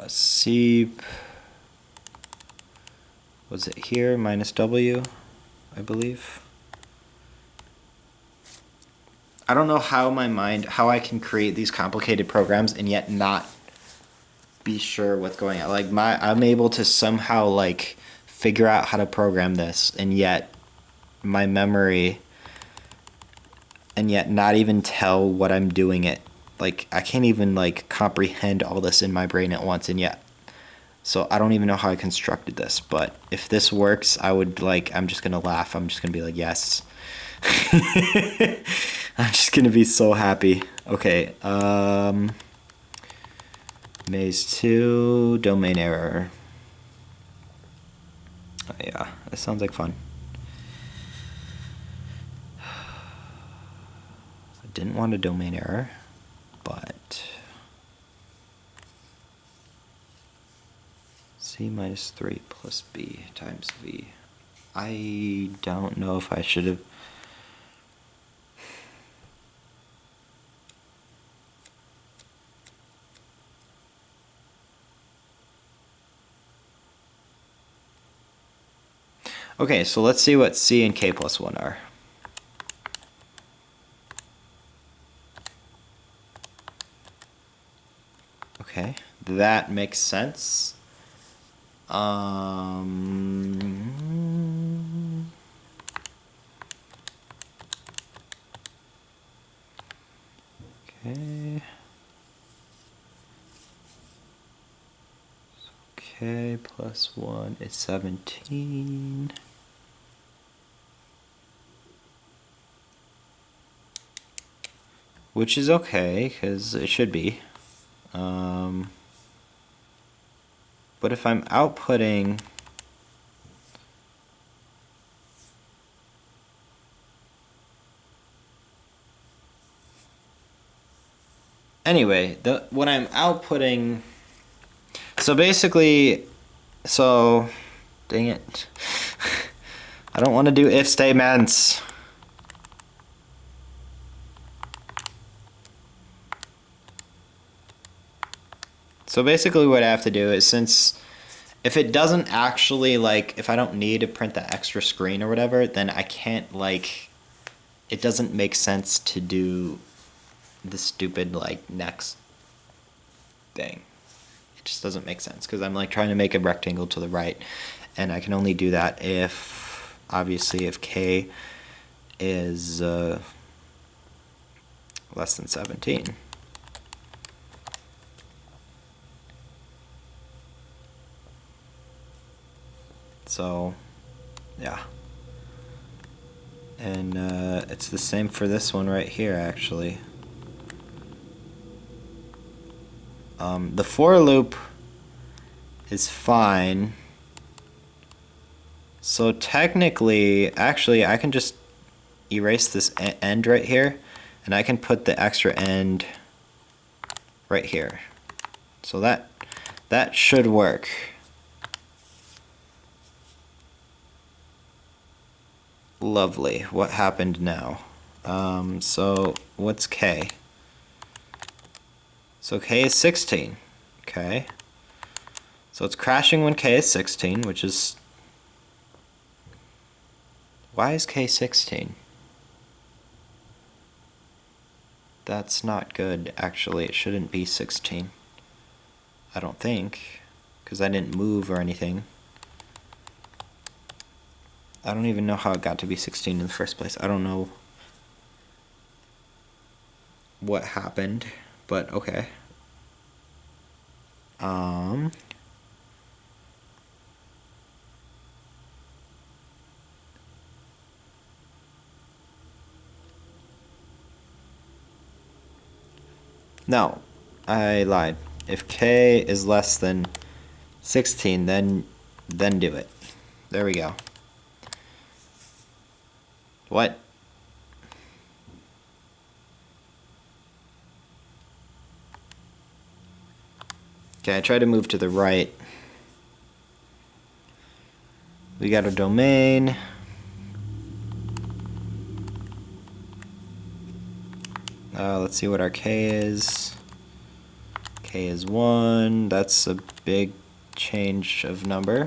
Speaker 1: C, was it here, minus W, I believe. I don't know how how I can create these complicated programs and yet not be sure what's going on. Like I'm able to somehow like figure out how to program this, and yet my memory, and yet not even tell what I'm doing it. Like I can't even like comprehend all this in my brain at once, and yet. So I don't even know how I constructed this, but if this works, I would like, I'm just gonna laugh. I'm just gonna be like, yes. I'm just gonna be so happy. Okay, maze 2, domain error. Oh, yeah, that sounds like fun. I didn't want a domain error, but C minus 3 plus B times V. I don't know if I should have. Okay, so let's see what C and K plus 1 are. Okay, that makes sense. Okay. K plus 1 is 17. Which is okay, because it should be. But if I'm outputting anyway, when I'm outputting, so basically, so dang it, I don't want to do if statements. So basically what I have to do is, since if it doesn't actually, like, if I don't need to print the extra screen or whatever, then I can't, like, it doesn't make sense to do the stupid, like, next thing. It just doesn't make sense, because I'm, like, trying to make a rectangle to the right, and I can only do that if, obviously, if K is less than 17. So, yeah. And it's the same for this one right here, actually. The for loop is fine. So technically, actually, I can just erase this end right here, and I can put the extra end right here. So that should work. Lovely. What happened now? So what's K? So K is 16. Okay. So it's crashing when K is 16, which is... Why is K 16? That's not good, actually. It shouldn't be 16. I don't think. Because I didn't move or anything. I don't even know how it got to be 16 in the first place. I don't know what happened, but okay. No, I lied. If K is less than 16, then do it. There we go. What? Okay, I try to move to the right. We got a domain. Let's see what our K is. K is 1. That's a big change of number.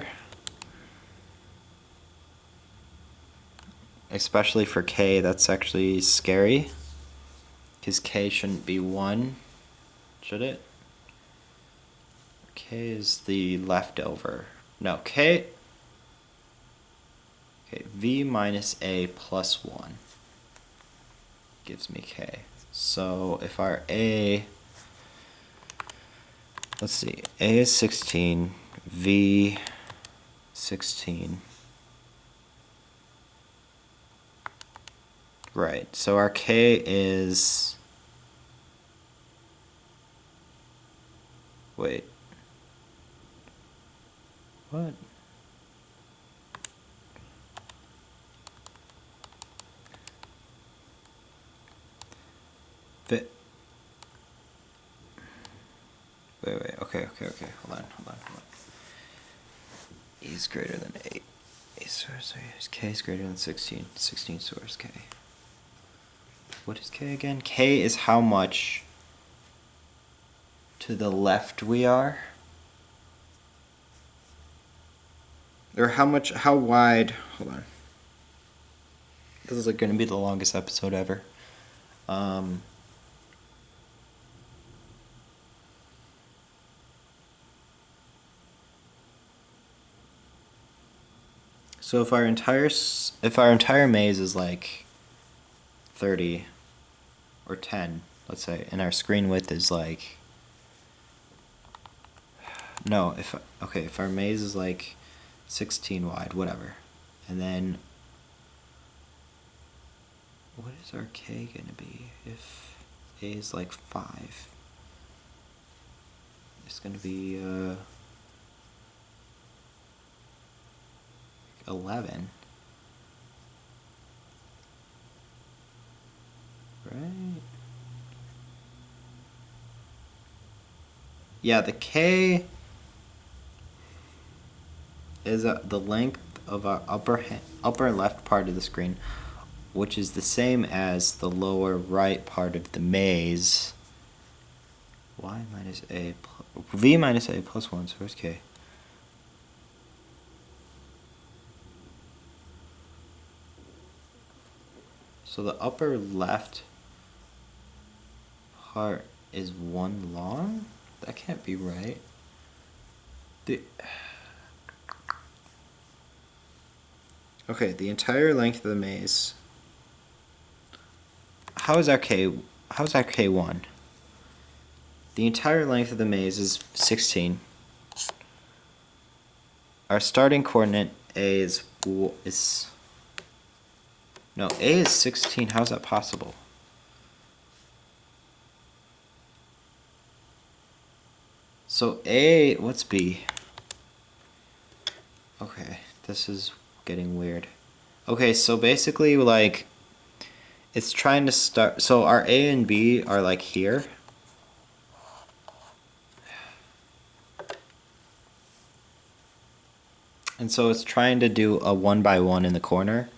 Speaker 1: Especially for K, that's actually scary. Because K shouldn't be 1, should it? K is the leftover. No, K... Okay, V minus A plus 1 gives me K. So if our A... Let's see, A is 16, V 16. Right, so our K is... Wait. What? Wait, okay, hold on. E is greater than 8. A source K is greater than 16. 16 source K. What is K again? K is how much to the left we are. Or how wide, hold on. This is like going to be the longest episode ever. So if our entire maze is like 30 or 10, let's say, and our screen width is like, no, if our maze is like 16 wide, whatever, and then what is our K gonna be if A is like 5? It's gonna be 11, right? Yeah, the K is the length of our upper left part of the screen, which is the same as the lower right part of the maze. Y minus A V minus A plus 1, so where's K? So the upper left part is 1 long? That can't be right. Okay, the entire length of the maze how is our K1? The entire length of the maze is 16. Our starting coordinate A is no, A is 16. How is that possible? So A, what's B? Okay, this is getting weird. Okay, so basically, like, it's trying to start. So our A and B are like here. And so it's trying to do a 1 by 1 in the corner.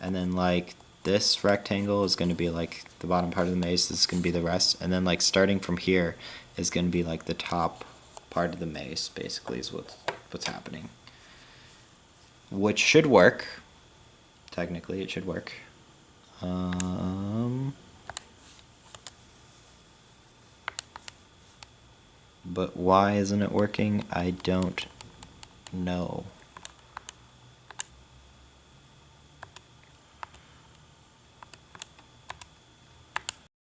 Speaker 1: And then, like, this rectangle is going to be like the bottom part of the maze. This is going to be the rest. And then, like, starting from here is going to be like the top part of the maze, basically, is what's happening. Which should work. Technically, it should work. But why isn't it working? I don't know.